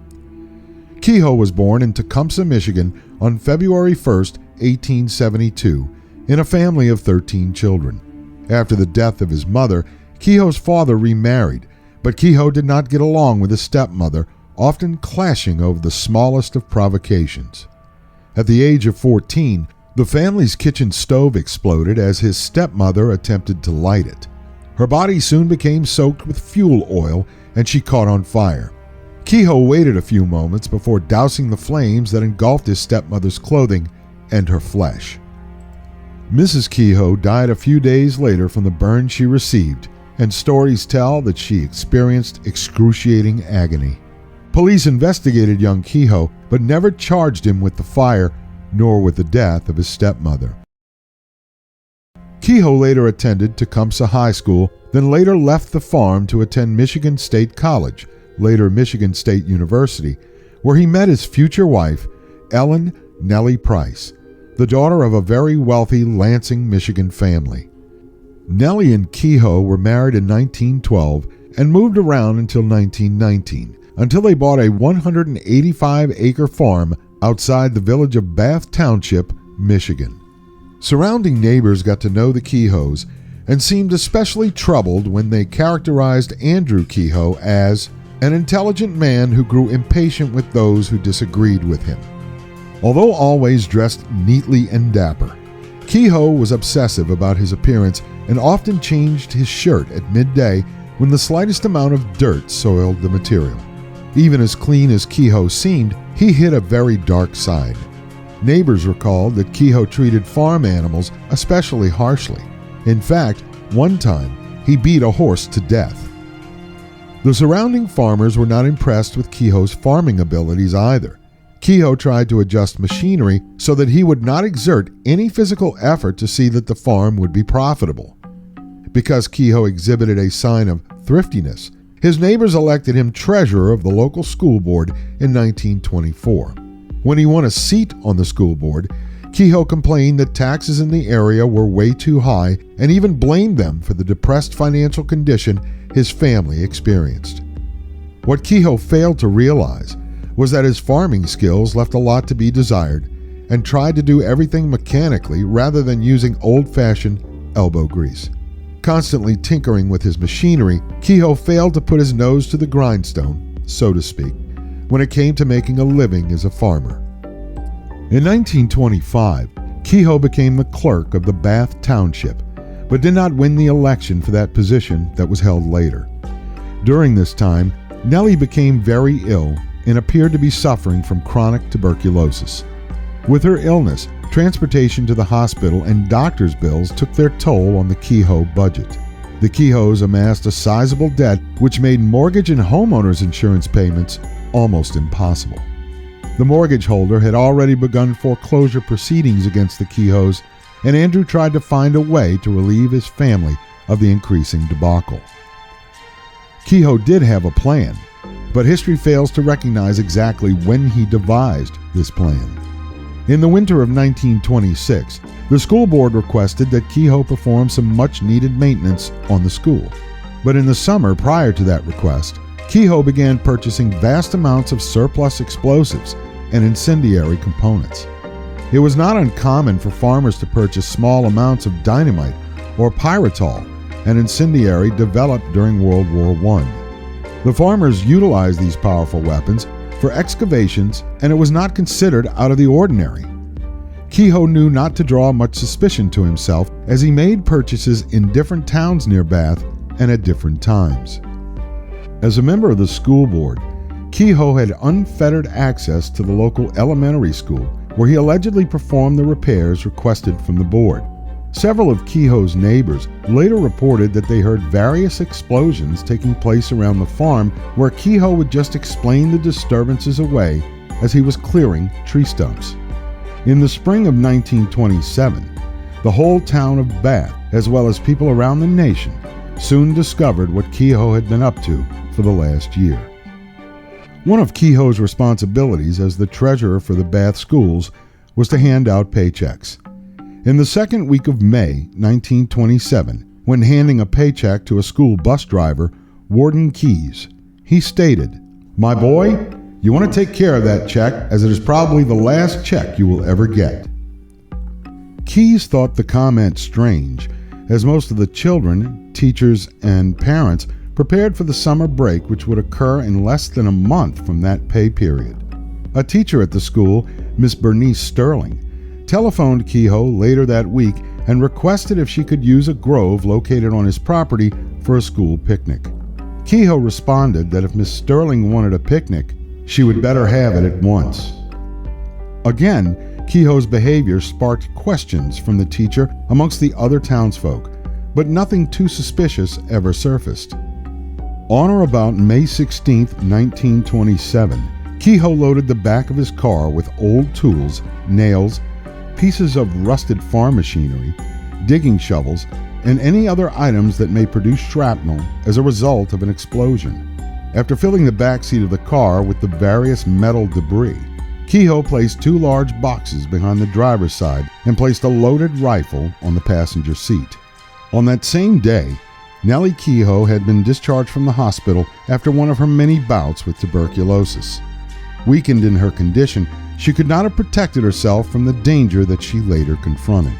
Kehoe was born in Tecumseh, Michigan on February 1, 1872, in a family of 13 children. After the death of his mother, Kehoe's father remarried, but Kehoe did not get along with his stepmother, often clashing over the smallest of provocations. At the age of 14, the family's kitchen stove exploded as his stepmother attempted to light it. Her body soon became soaked with fuel oil and she caught on fire. Kehoe waited a few moments before dousing the flames that engulfed his stepmother's clothing and her flesh. Mrs. Kehoe died a few days later from the burn she received, and stories tell that she experienced excruciating agony. Police investigated young Kehoe, but never charged him with the fire nor with the death of his stepmother. Kehoe later attended Tecumseh High School, then later left the farm to attend Michigan State College, later Michigan State University, where he met his future wife, Ellen Nellie Price, the daughter of a very wealthy Lansing, Michigan family. Nellie and Kehoe were married in 1912 and moved around until 1919, until they bought a 185-acre farm outside the village of Bath Township, Michigan. Surrounding neighbors got to know the Kehoes and seemed especially troubled when they characterized Andrew Kehoe as an intelligent man who grew impatient with those who disagreed with him. Although always dressed neatly and dapper, Kehoe was obsessive about his appearance and often changed his shirt at midday when the slightest amount of dirt soiled the material. Even as clean as Kehoe seemed, he hid a very dark side. Neighbors recalled that Kehoe treated farm animals especially harshly. In fact, one time, he beat a horse to death. The surrounding farmers were not impressed with Kehoe's farming abilities either. Kehoe tried to adjust machinery so that he would not exert any physical effort to see that the farm would be profitable. Because Kehoe exhibited a sign of thriftiness, his neighbors elected him treasurer of the local school board in 1924. When he won a seat on the school board, Kehoe complained that taxes in the area were way too high and even blamed them for the depressed financial condition his family experienced. What Kehoe failed to realize was that his farming skills left a lot to be desired and tried to do everything mechanically rather than using old-fashioned elbow grease. Constantly tinkering with his machinery, Kehoe failed to put his nose to the grindstone, so to speak, when it came to making a living as a farmer. In 1925, Kehoe became the clerk of the Bath Township, but did not win the election for that position that was held later. During this time, Nellie became very ill and appeared to be suffering from chronic tuberculosis. With her illness, transportation to the hospital and doctor's bills took their toll on the Kehoe budget. The Kehoes amassed a sizable debt which made mortgage and homeowners insurance payments almost impossible. The mortgage holder had already begun foreclosure proceedings against the Kehoes, and Andrew tried to find a way to relieve his family of the increasing debacle. Kehoe did have a plan, but history fails to recognize exactly when he devised this plan. In the winter of 1926, the school board requested that Kehoe perform some much-needed maintenance on the school. But in the summer prior to that request, Kehoe began purchasing vast amounts of surplus explosives and incendiary components. It was not uncommon for farmers to purchase small amounts of dynamite or pyritol, an incendiary developed during World War I. The farmers utilized these powerful weapons for excavations, and it was not considered out of the ordinary. Kehoe knew not to draw much suspicion to himself as he made purchases in different towns near Bath and at different times. As a member of the school board, Kehoe had unfettered access to the local elementary school, where he allegedly performed the repairs requested from the board. Several of Kehoe's neighbors later reported that they heard various explosions taking place around the farm, where Kehoe would just explain the disturbances away as he was clearing tree stumps. In the spring of 1927, the whole town of Bath, as well as people around the nation, soon discovered what Kehoe had been up to for the last year. One of Kehoe's responsibilities as the treasurer for the Bath schools was to hand out paychecks. In the second week of May 1927, when handing a paycheck to a school bus driver, Warden Keyes, he stated, "My boy, you want to take care of that check, as it is probably the last check you will ever get." Keyes thought the comment strange, as most of the children, teachers, and parents prepared for the summer break, which would occur in less than a month from that pay period. A teacher at the school, Miss Bernice Sterling, telephoned Kehoe later that week and requested if she could use a grove located on his property for a school picnic. Kehoe responded that if Miss Sterling wanted a picnic, she would better have it at once. Again, Kehoe's behavior sparked questions from the teacher amongst the other townsfolk, but nothing too suspicious ever surfaced. On or about May 16, 1927, Kehoe loaded the back of his car with old tools, nails, pieces of rusted farm machinery, digging shovels, and any other items that may produce shrapnel as a result of an explosion. After filling the back seat of the car with the various metal debris, Kehoe placed 2 large boxes behind the driver's side and placed a loaded rifle on the passenger seat. On that same day, Nellie Kehoe had been discharged from the hospital after one of her many bouts with tuberculosis. Weakened in her condition, she could not have protected herself from the danger that she later confronted.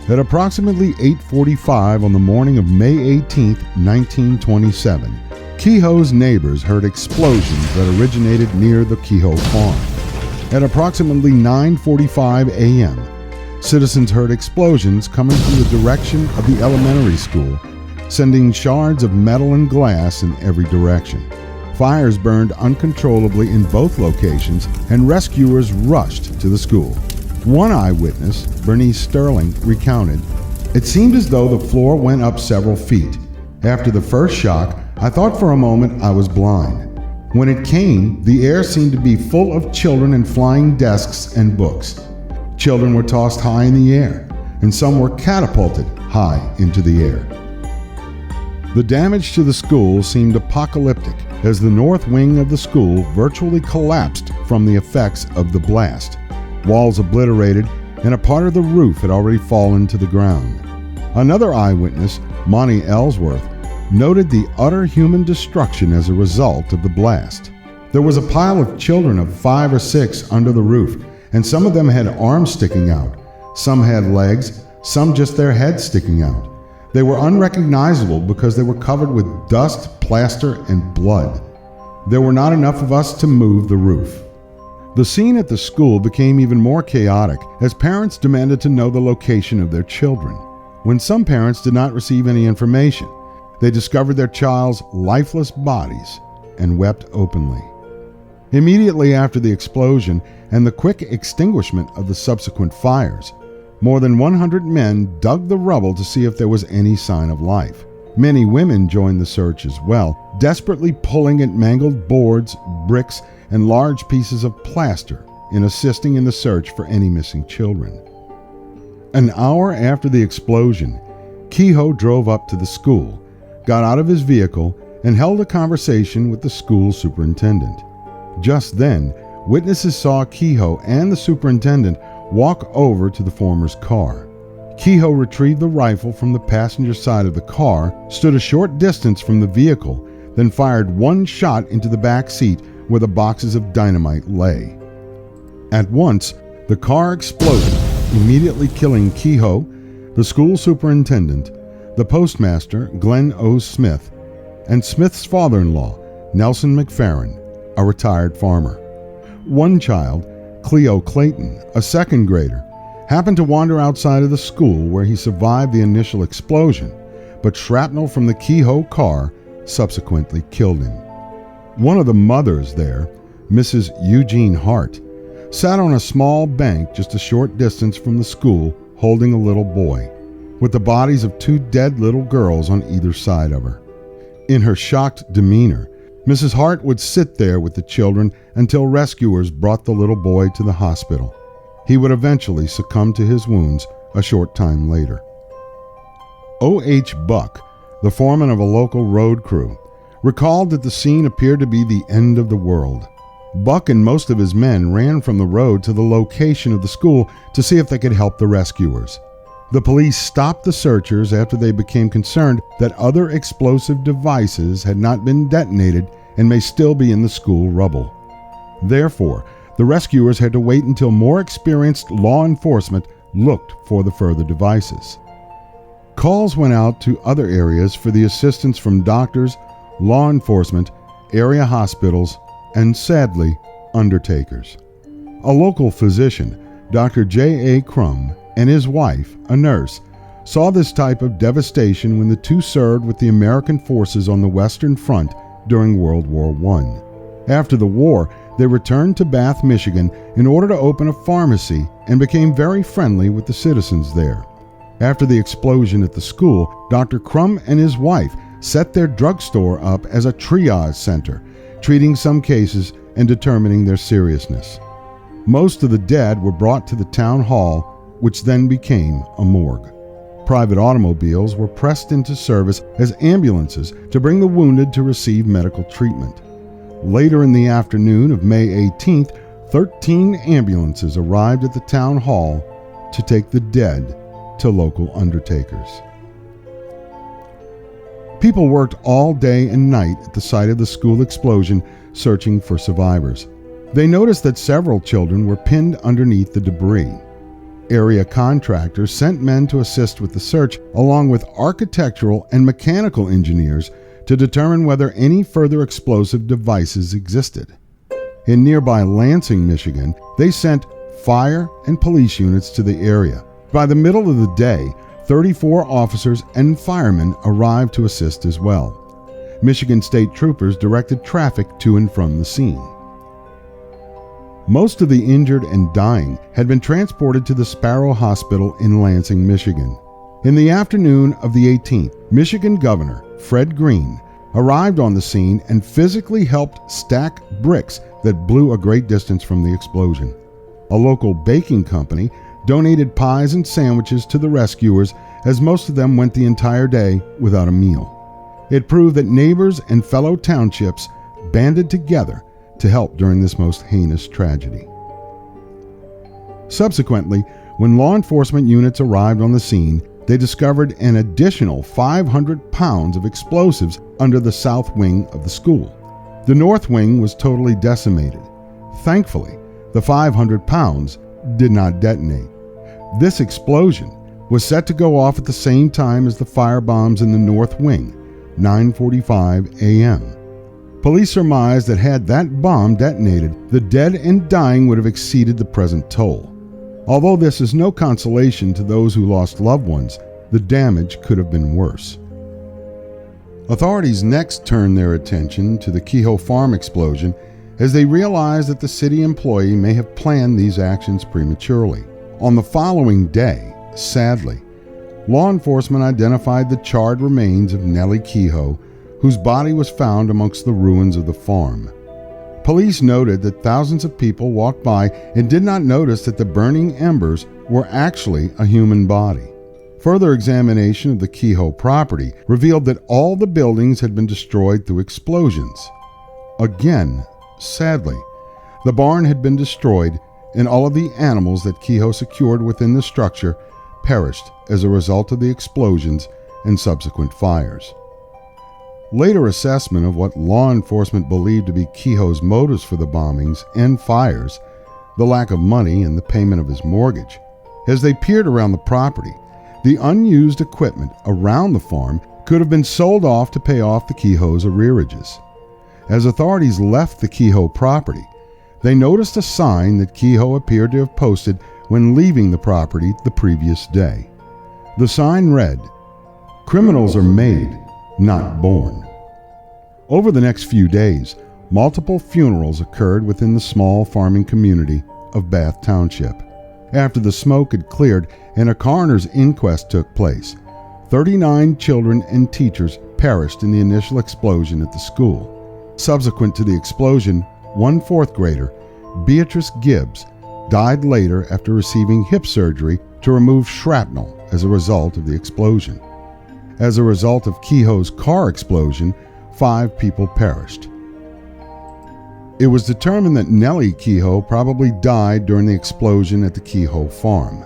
At approximately 8:45 on the morning of May 18, 1927, Kehoe's neighbors heard explosions that originated near the Kehoe farm. At approximately 9:45 a.m., citizens heard explosions coming from the direction of the elementary school, sending shards of metal and glass in every direction. Fires burned uncontrollably in both locations, and rescuers rushed to the school. One eyewitness, Bernice Sterling, recounted, "It seemed as though the floor went up several feet. After the first shock, I thought for a moment I was blind. When it came, the air seemed to be full of children and flying desks and books. Children were tossed high in the air, and some were catapulted high into the air." The damage to the school seemed apocalyptic, as the north wing of the school virtually collapsed from the effects of the blast. Walls obliterated, and a part of the roof had already fallen to the ground. Another eyewitness, Monty Ellsworth, noted the utter human destruction as a result of the blast. There was a pile of children of 5 or 6 under the roof, and some of them had arms sticking out. Some had legs, some just their heads sticking out. They were unrecognizable because they were covered with dust, plaster, and blood. There were not enough of us to move the roof. The scene at the school became even more chaotic as parents demanded to know the location of their children. When some parents did not receive any information, they discovered their child's lifeless bodies and wept openly. Immediately after the explosion and the quick extinguishment of the subsequent fires, more than 100 men dug the rubble to see if there was any sign of life. Many women joined the search as well, desperately pulling at mangled boards, bricks, and large pieces of plaster in assisting in the search for any missing children. An hour after the explosion, Kehoe drove up to the school, got out of his vehicle, and held a conversation with the school superintendent. Just then, witnesses saw Kehoe and the superintendent walk over to the former's car. Kehoe retrieved the rifle from the passenger side of the car, stood a short distance from the vehicle, then fired one shot into the back seat where the boxes of dynamite lay. At once, the car exploded, immediately killing Kehoe, the school superintendent, the postmaster, Glenn O. Smith, and Smith's father-in-law, Nelson McFerrin, a retired farmer. One child, Cleo Clayton, a second grader, happened to wander outside of the school where he survived the initial explosion, but shrapnel from the Kehoe car subsequently killed him. One of the mothers there, Mrs. Eugene Hart, sat on a small bank just a short distance from the school holding a little boy, with the bodies of two dead little girls on either side of her. In her shocked demeanor, Mrs. Hart would sit there with the children until rescuers brought the little boy to the hospital. He would eventually succumb to his wounds a short time later. O.H. Buck, the foreman of a local road crew, recalled that the scene appeared to be the end of the world. Buck and most of his men ran from the road to the location of the school to see if they could help the rescuers. The police stopped the searchers after they became concerned that other explosive devices had not been detonated and may still be in the school rubble. Therefore, the rescuers had to wait until more experienced law enforcement looked for the further devices. Calls went out to other areas for the assistance from doctors, law enforcement, area hospitals, and sadly, undertakers. A local physician, Dr. J.A. Crum, and his wife, a nurse, saw this type of devastation when the two served with the American forces on the Western Front during World War I. After the war, they returned to Bath, Michigan in order to open a pharmacy and became very friendly with the citizens there. After the explosion at the school, Dr. Crum and his wife set their drugstore up as a triage center, treating some cases and determining their seriousness. Most of the dead were brought to the town hall, which then became a morgue. Private automobiles were pressed into service as ambulances to bring the wounded to receive medical treatment. Later in the afternoon of May 18th, 13 ambulances arrived at the town hall to take the dead to local undertakers. People worked all day and night at the site of the school explosion searching for survivors. They noticed that several children were pinned underneath the debris. Area contractors sent men to assist with the search, along with architectural and mechanical engineers to determine whether any further explosive devices existed. In nearby Lansing, Michigan, they sent fire and police units to the area. By the middle of the day, 34 officers and firemen arrived to assist as well. Michigan State troopers directed traffic to and from the scene. Most of the injured and dying had been transported to the Sparrow Hospital in Lansing, Michigan. In the afternoon of the 18th, Michigan Governor Fred Green arrived on the scene and physically helped stack bricks that blew a great distance from the explosion. A local baking company donated pies and sandwiches to the rescuers, as most of them went the entire day without a meal. It proved that neighbors and fellow townships banded together to help during this most heinous tragedy. Subsequently, when law enforcement units arrived on the scene, they discovered an additional 500 pounds of explosives under the south wing of the school. The north wing was totally decimated. Thankfully, the 500 pounds did not detonate. This explosion was set to go off at the same time as the firebombs in the north wing, 9:45 a.m. Police surmised that had that bomb detonated, the dead and dying would have exceeded the present toll. Although this is no consolation to those who lost loved ones, the damage could have been worse. Authorities next turned their attention to the Kehoe farm explosion as they realized that the city employee may have planned these actions prematurely. On the following day, sadly, law enforcement identified the charred remains of Nellie Kehoe, whose body was found amongst the ruins of the farm. Police noted that thousands of people walked by and did not notice that the burning embers were actually a human body. Further examination of the Kehoe property revealed that all the buildings had been destroyed through explosions. Again, sadly, the barn had been destroyed and all of the animals that Kehoe secured within the structure perished as a result of the explosions and subsequent fires. Later assessment of what law enforcement believed to be Kehoe's motives for the bombings and fires, the lack of money and the payment of his mortgage. As they peered around the property, the unused equipment around the farm could have been sold off to pay off the Kehoe's arrearages. As authorities left the Kehoe property, they noticed a sign that Kehoe appeared to have posted when leaving the property the previous day. The sign read, "Criminals are made, not born." Over the next few days, multiple funerals occurred within the small farming community of Bath Township. After the smoke had cleared and a coroner's inquest took place, 39 children and teachers perished in the initial explosion at the school. Subsequent to the explosion, one fourth grader, Beatrice Gibbs, died later after receiving hip surgery to remove shrapnel as a result of the explosion. As a result of Kehoe's car explosion, 5 people perished. It was determined that Nellie Kehoe probably died during the explosion at the Kehoe farm.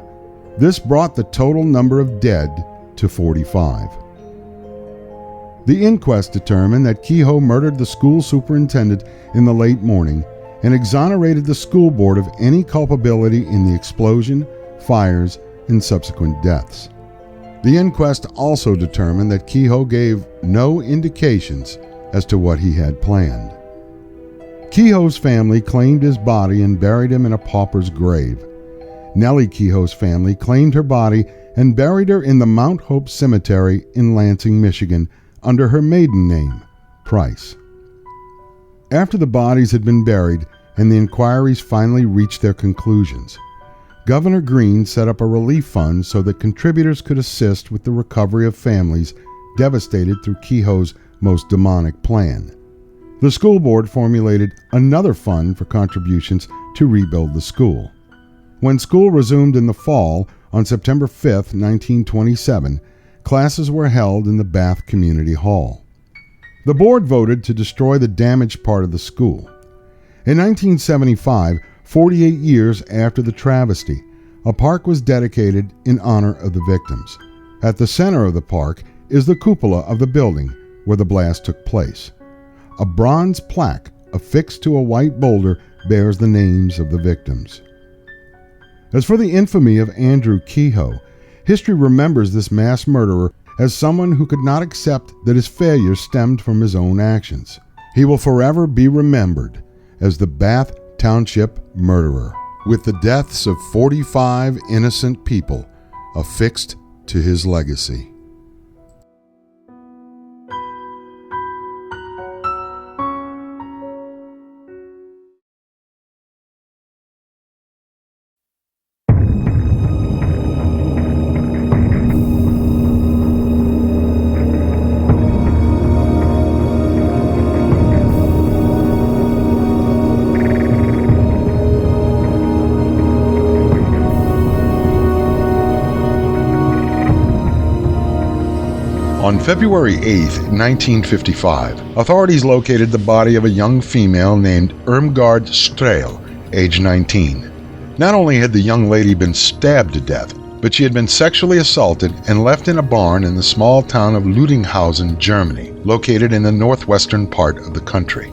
This brought the total number of dead to 45. The inquest determined that Kehoe murdered the school superintendent in the late morning and exonerated the school board of any culpability in the explosion, fires, and subsequent deaths. The inquest also determined that Kehoe gave no indications as to what he had planned. Kehoe's family claimed his body and buried him in a pauper's grave. Nellie Kehoe's family claimed her body and buried her in the Mount Hope Cemetery in Lansing, Michigan, under her maiden name, Price. After the bodies had been buried and the inquiries finally reached their conclusions, Governor Green set up a relief fund so that contributors could assist with the recovery of families devastated through Kehoe's most demonic plan. The school board formulated another fund for contributions to rebuild the school. When school resumed in the fall, on September 5, 1927, classes were held in the Bath Community Hall. The board voted to destroy the damaged part of the school. In 1975, 48 years after the travesty, a park was dedicated in honor of the victims. At the center of the park is the cupola of the building where the blast took place. A bronze plaque affixed to a white boulder bears the names of the victims. As for the infamy of Andrew Kehoe, history remembers this mass murderer as someone who could not accept that his failure stemmed from his own actions. He will forever be remembered as the Bath Township murderer, with the deaths of 45 innocent people affixed to his legacy. On February 8, 1955, authorities located the body of a young female named Irmgard Strahl, age 19. Not only had the young lady been stabbed to death, but she had been sexually assaulted and left in a barn in the small town of Ludinghausen, Germany, located in the northwestern part of the country.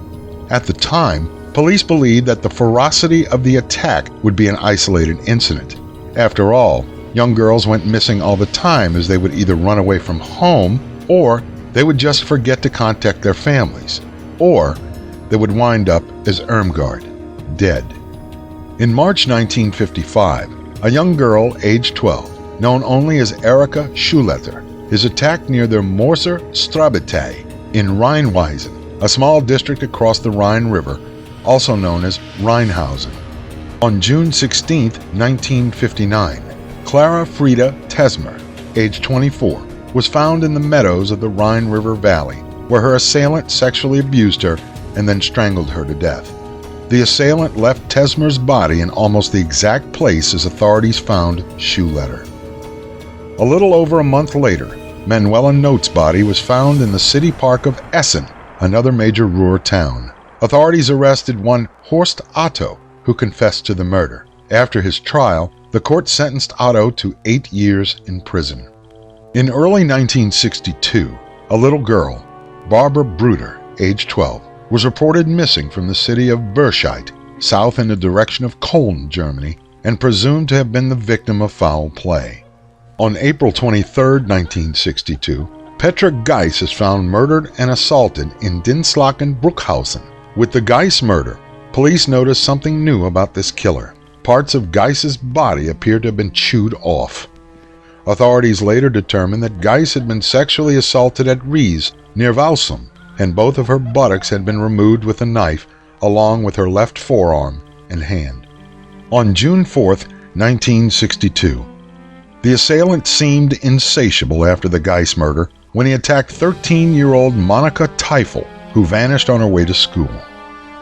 At the time, police believed that the ferocity of the attack would be an isolated incident. After all, young girls went missing all the time as they would either run away from home or they would just forget to contact their families, or they would wind up as Irmgard, dead. In March 1955, a young girl aged 12, known only as Erika Schuletter, is attacked near the Morser Strabitei in Rheinwiesen, a small district across the Rhine River, also known as Rheinhausen. On June 16, 1959, Clara Frieda Tesmer, age 24, was found in the meadows of the Rhine River Valley, where her assailant sexually abused her and then strangled her to death. The assailant left Tesmer's body in almost the exact place as authorities found shoe leather. A little over a month later, Manuela Note's body was found in the city park of Essen, another major Ruhr town. Authorities arrested one Horst Otto, who confessed to the murder. After his trial, the court sentenced Otto to 8 years in prison. In early 1962, a little girl, Barbara Bruder, age 12, was reported missing from the city of Burscheid, south in the direction of Cologne, Germany, and presumed to have been the victim of foul play. On April 23, 1962, Petra Geiss is found murdered and assaulted in Dinslaken-Bruckhausen. With the Geiss murder, police noticed something new about this killer. Parts of Geiss's body appeared to have been chewed off. Authorities later determined that Geiss had been sexually assaulted at Ries, near Walsum, and both of her buttocks had been removed with a knife, along with her left forearm and hand. On June 4, 1962, the assailant seemed insatiable after the Geiss murder when he attacked 13-year-old Monika Teifel, who vanished on her way to school.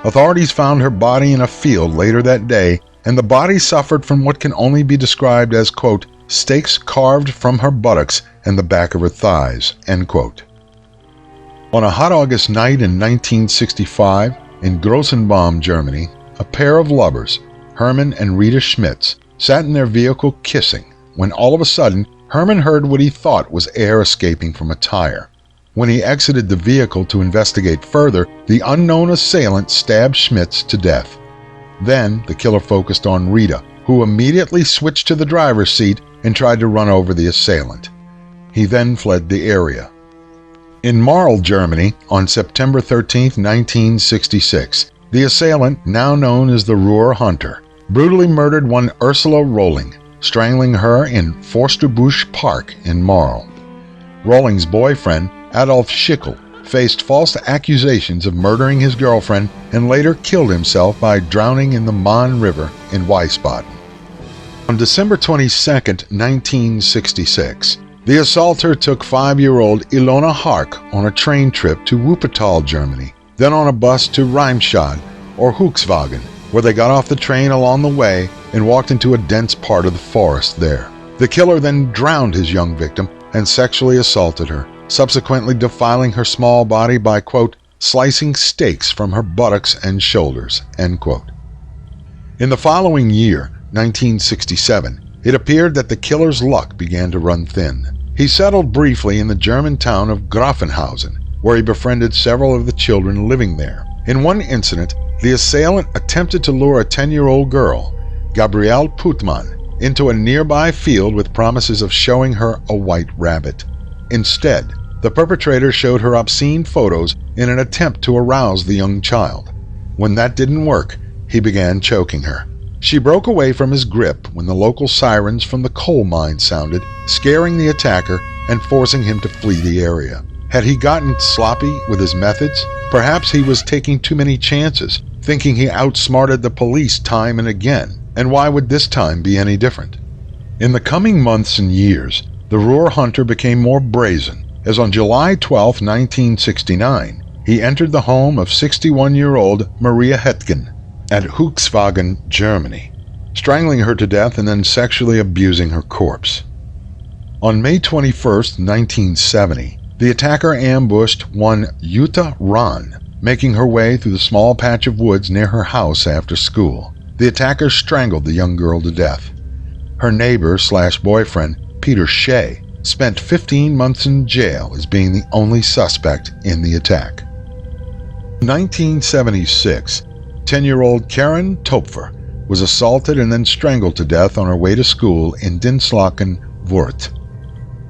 Authorities found her body in a field later that day, and the body suffered from what can only be described as, quote, stakes carved from her buttocks and the back of her thighs, end quote. On a hot August night in 1965, in Grossenbaum, Germany, a pair of lovers, Hermann and Rita Schmitz, sat in their vehicle kissing, when all of a sudden, Hermann heard what he thought was air escaping from a tire. When he exited the vehicle to investigate further, the unknown assailant stabbed Schmitz to death. Then, the killer focused on Rita, who immediately switched to the driver's seat and tried to run over the assailant. He then fled the area. In Marl, Germany, on September 13, 1966, the assailant, now known as the Ruhr Hunter, brutally murdered one Ursula Rolling, strangling her in Forsterbusch Park in Marl. Rolling's boyfriend, Adolf Schickel, faced false accusations of murdering his girlfriend and later killed himself by drowning in the Mahn River in Wiesbaden. On December 22, 1966, the assaulter took 5-year-old Ilona Hark on a train trip to Wuppertal, Germany, then on a bus to Reimstad or Huxwagen, where they got off the train along the way and walked into a dense part of the forest there. The killer then drowned his young victim and sexually assaulted her, subsequently defiling her small body by, quote, slicing steaks from her buttocks and shoulders, end quote. In the following year, 1967, it appeared that the killer's luck began to run thin. He settled briefly in the German town of Grafenhausen, where he befriended several of the children living there. In one incident, the assailant attempted to lure a 10-year-old girl, Gabrielle Putman, into a nearby field with promises of showing her a white rabbit. Instead, the perpetrator showed her obscene photos in an attempt to arouse the young child. When that didn't work, he began choking her. She broke away from his grip when the local sirens from the coal mine sounded, scaring the attacker and forcing him to flee the area. Had he gotten sloppy with his methods? Perhaps he was taking too many chances, thinking he outsmarted the police time and again. And why would this time be any different? In the coming months and years, the Ruhr Hunter became more brazen, as on July 12, 1969, he entered the home of 61-year-old Maria Hetgen at Huxwagen, Germany, strangling her to death and then sexually abusing her corpse. On May 21, 1970, the attacker ambushed one Jutta Rahn, making her way through the small patch of woods near her house after school. The attacker strangled the young girl to death. Her neighbor/boyfriend, Peter Shea, spent 15 months in jail as being the only suspect in the attack. In 1976, 10-year-old Karen Topfer was assaulted and then strangled to death on her way to school in Dinslaken, Wurt.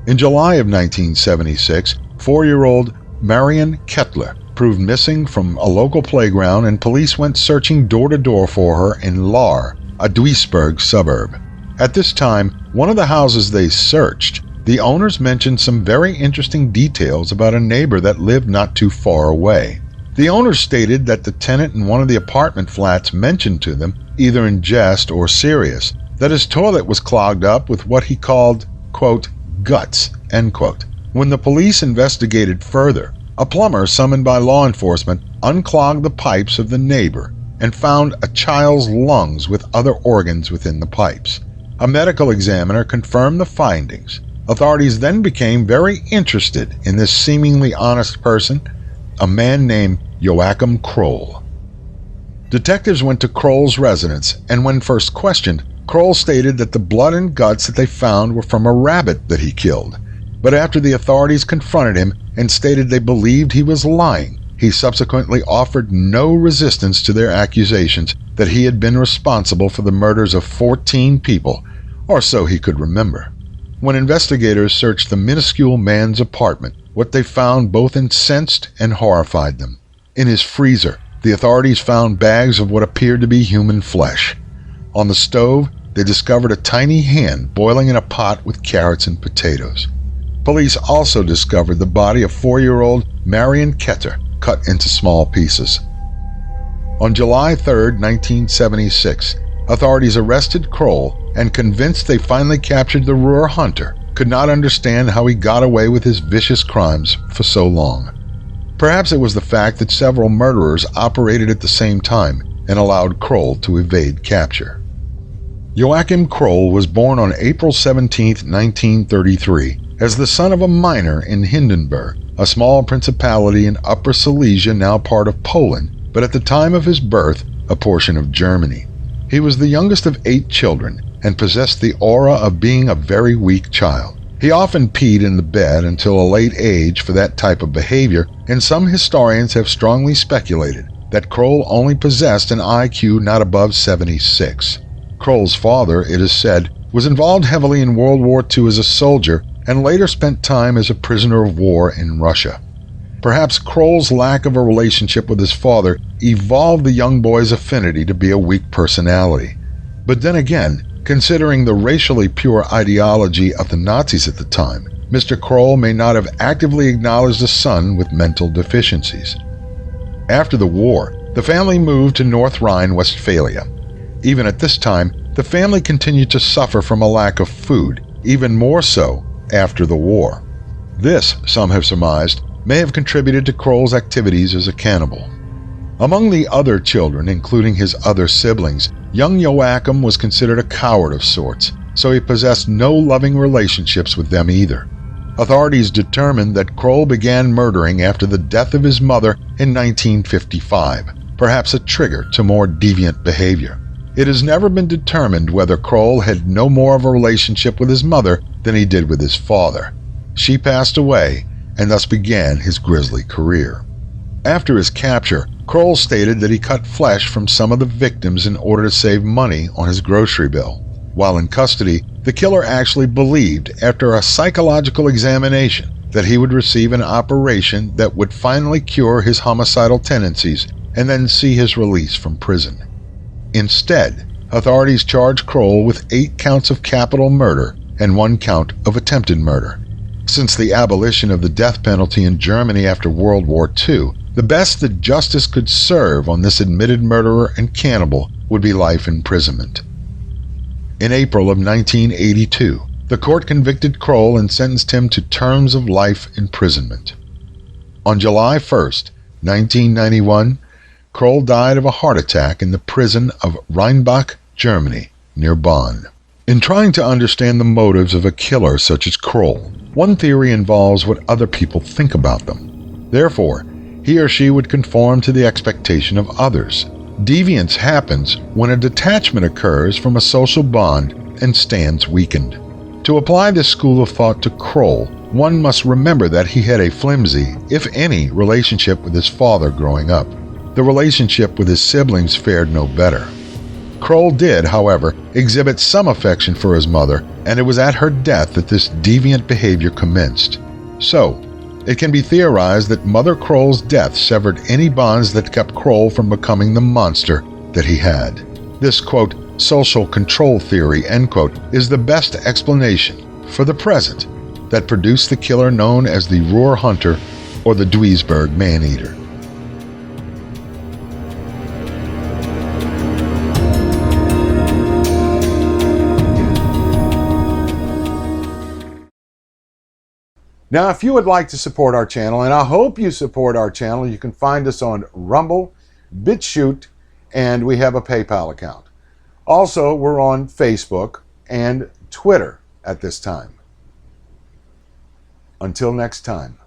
In July of 1976, 4-year-old Marion Kettler proved missing from a local playground, and police went searching door-to-door for her in Lahr, a Duisburg suburb. At this time, one of the houses they searched, the owners mentioned some very interesting details about a neighbor that lived not too far away. The owners stated that the tenant in one of the apartment flats mentioned to them, either in jest or serious, that his toilet was clogged up with what he called, quote, guts, end quote. When the police investigated further, a plumber summoned by law enforcement unclogged the pipes of the neighbor and found a child's lungs with other organs within the pipes. A medical examiner confirmed the findings. Authorities then became very interested in this seemingly honest person, a man named Joachim Kroll. Detectives went to Kroll's residence, and when first questioned, Kroll stated that the blood and guts that they found were from a rabbit that he killed. But after the authorities confronted him and stated they believed he was lying, he subsequently offered no resistance to their accusations that he had been responsible for the murders of 14 people, or so he could remember. When investigators searched the minuscule man's apartment, what they found both incensed and horrified them. In his freezer, the authorities found bags of what appeared to be human flesh. On the stove, they discovered a tiny hand boiling in a pot with carrots and potatoes. Police also discovered the body of 4-year-old Marion Ketter, cut into small pieces. On July 3, 1976, authorities arrested Kroll and, convinced they finally captured the Ruhr hunter, could not understand how he got away with his vicious crimes for so long. Perhaps it was the fact that several murderers operated at the same time and allowed Kroll to evade capture. Joachim Kroll was born on April 17, 1933, as the son of a miner in Hindenburg, a small principality in Upper Silesia, now part of Poland, but at the time of his birth, a portion of Germany. He was the youngest of 8 children and possessed the aura of being a very weak child. He often peed in the bed until a late age for that type of behavior, and some historians have strongly speculated that Kroll only possessed an IQ not above 76. Kroll's father, it is said, was involved heavily in World War II as a soldier and later spent time as a prisoner of war in Russia. Perhaps Kroll's lack of a relationship with his father evolved the young boy's affinity to be a weak personality. But then again, considering the racially pure ideology of the Nazis at the time, Mr. Kroll may not have actively acknowledged a son with mental deficiencies. After the war, the family moved to North Rhine-Westphalia. Even at this time, the family continued to suffer from a lack of food, even more so after the war. This, some have surmised, may have contributed to Kroll's activities as a cannibal. Among the other children, including his other siblings, young Joachim was considered a coward of sorts, so he possessed no loving relationships with them either. Authorities determined that Kroll began murdering after the death of his mother in 1955, perhaps a trigger to more deviant behavior. It has never been determined whether Kroll had no more of a relationship with his mother than he did with his father. She passed away, and thus began his grisly career. After his capture, Kroll stated that he cut flesh from some of the victims in order to save money on his grocery bill. While in custody, the killer actually believed, after a psychological examination, that he would receive an operation that would finally cure his homicidal tendencies and then see his release from prison. Instead, authorities charged Kroll with 8 counts of capital murder and 1 count of attempted murder. Since the abolition of the death penalty in Germany after World War II, the best that justice could serve on this admitted murderer and cannibal would be life imprisonment. In April of 1982, the court convicted Kroll and sentenced him to terms of life imprisonment. On July 1st, 1991, Kroll died of a heart attack in the prison of Rheinbach, Germany, near Bonn. In trying to understand the motives of a killer such as Kroll, one theory involves what other people think about them. Therefore, he or she would conform to the expectation of others. Deviance happens when a detachment occurs from a social bond and stands weakened. To apply this school of thought to Kroll, one must remember that he had a flimsy, if any, relationship with his father growing up. The relationship with his siblings fared no better. Kroll did, however, exhibit some affection for his mother, and it was at her death that this deviant behavior commenced. So, it can be theorized that Mother Kroll's death severed any bonds that kept Kroll from becoming the monster that he had. This, quote, social control theory, end quote, is the best explanation, for the present, that produced the killer known as the Ruhr Hunter or the Duisburg Man-Eater. Now, if you would like to support our channel, and I hope you support our channel, you can find us on Rumble, BitChute, and we have a PayPal account. Also, we're on Facebook and Twitter at this time. Until next time.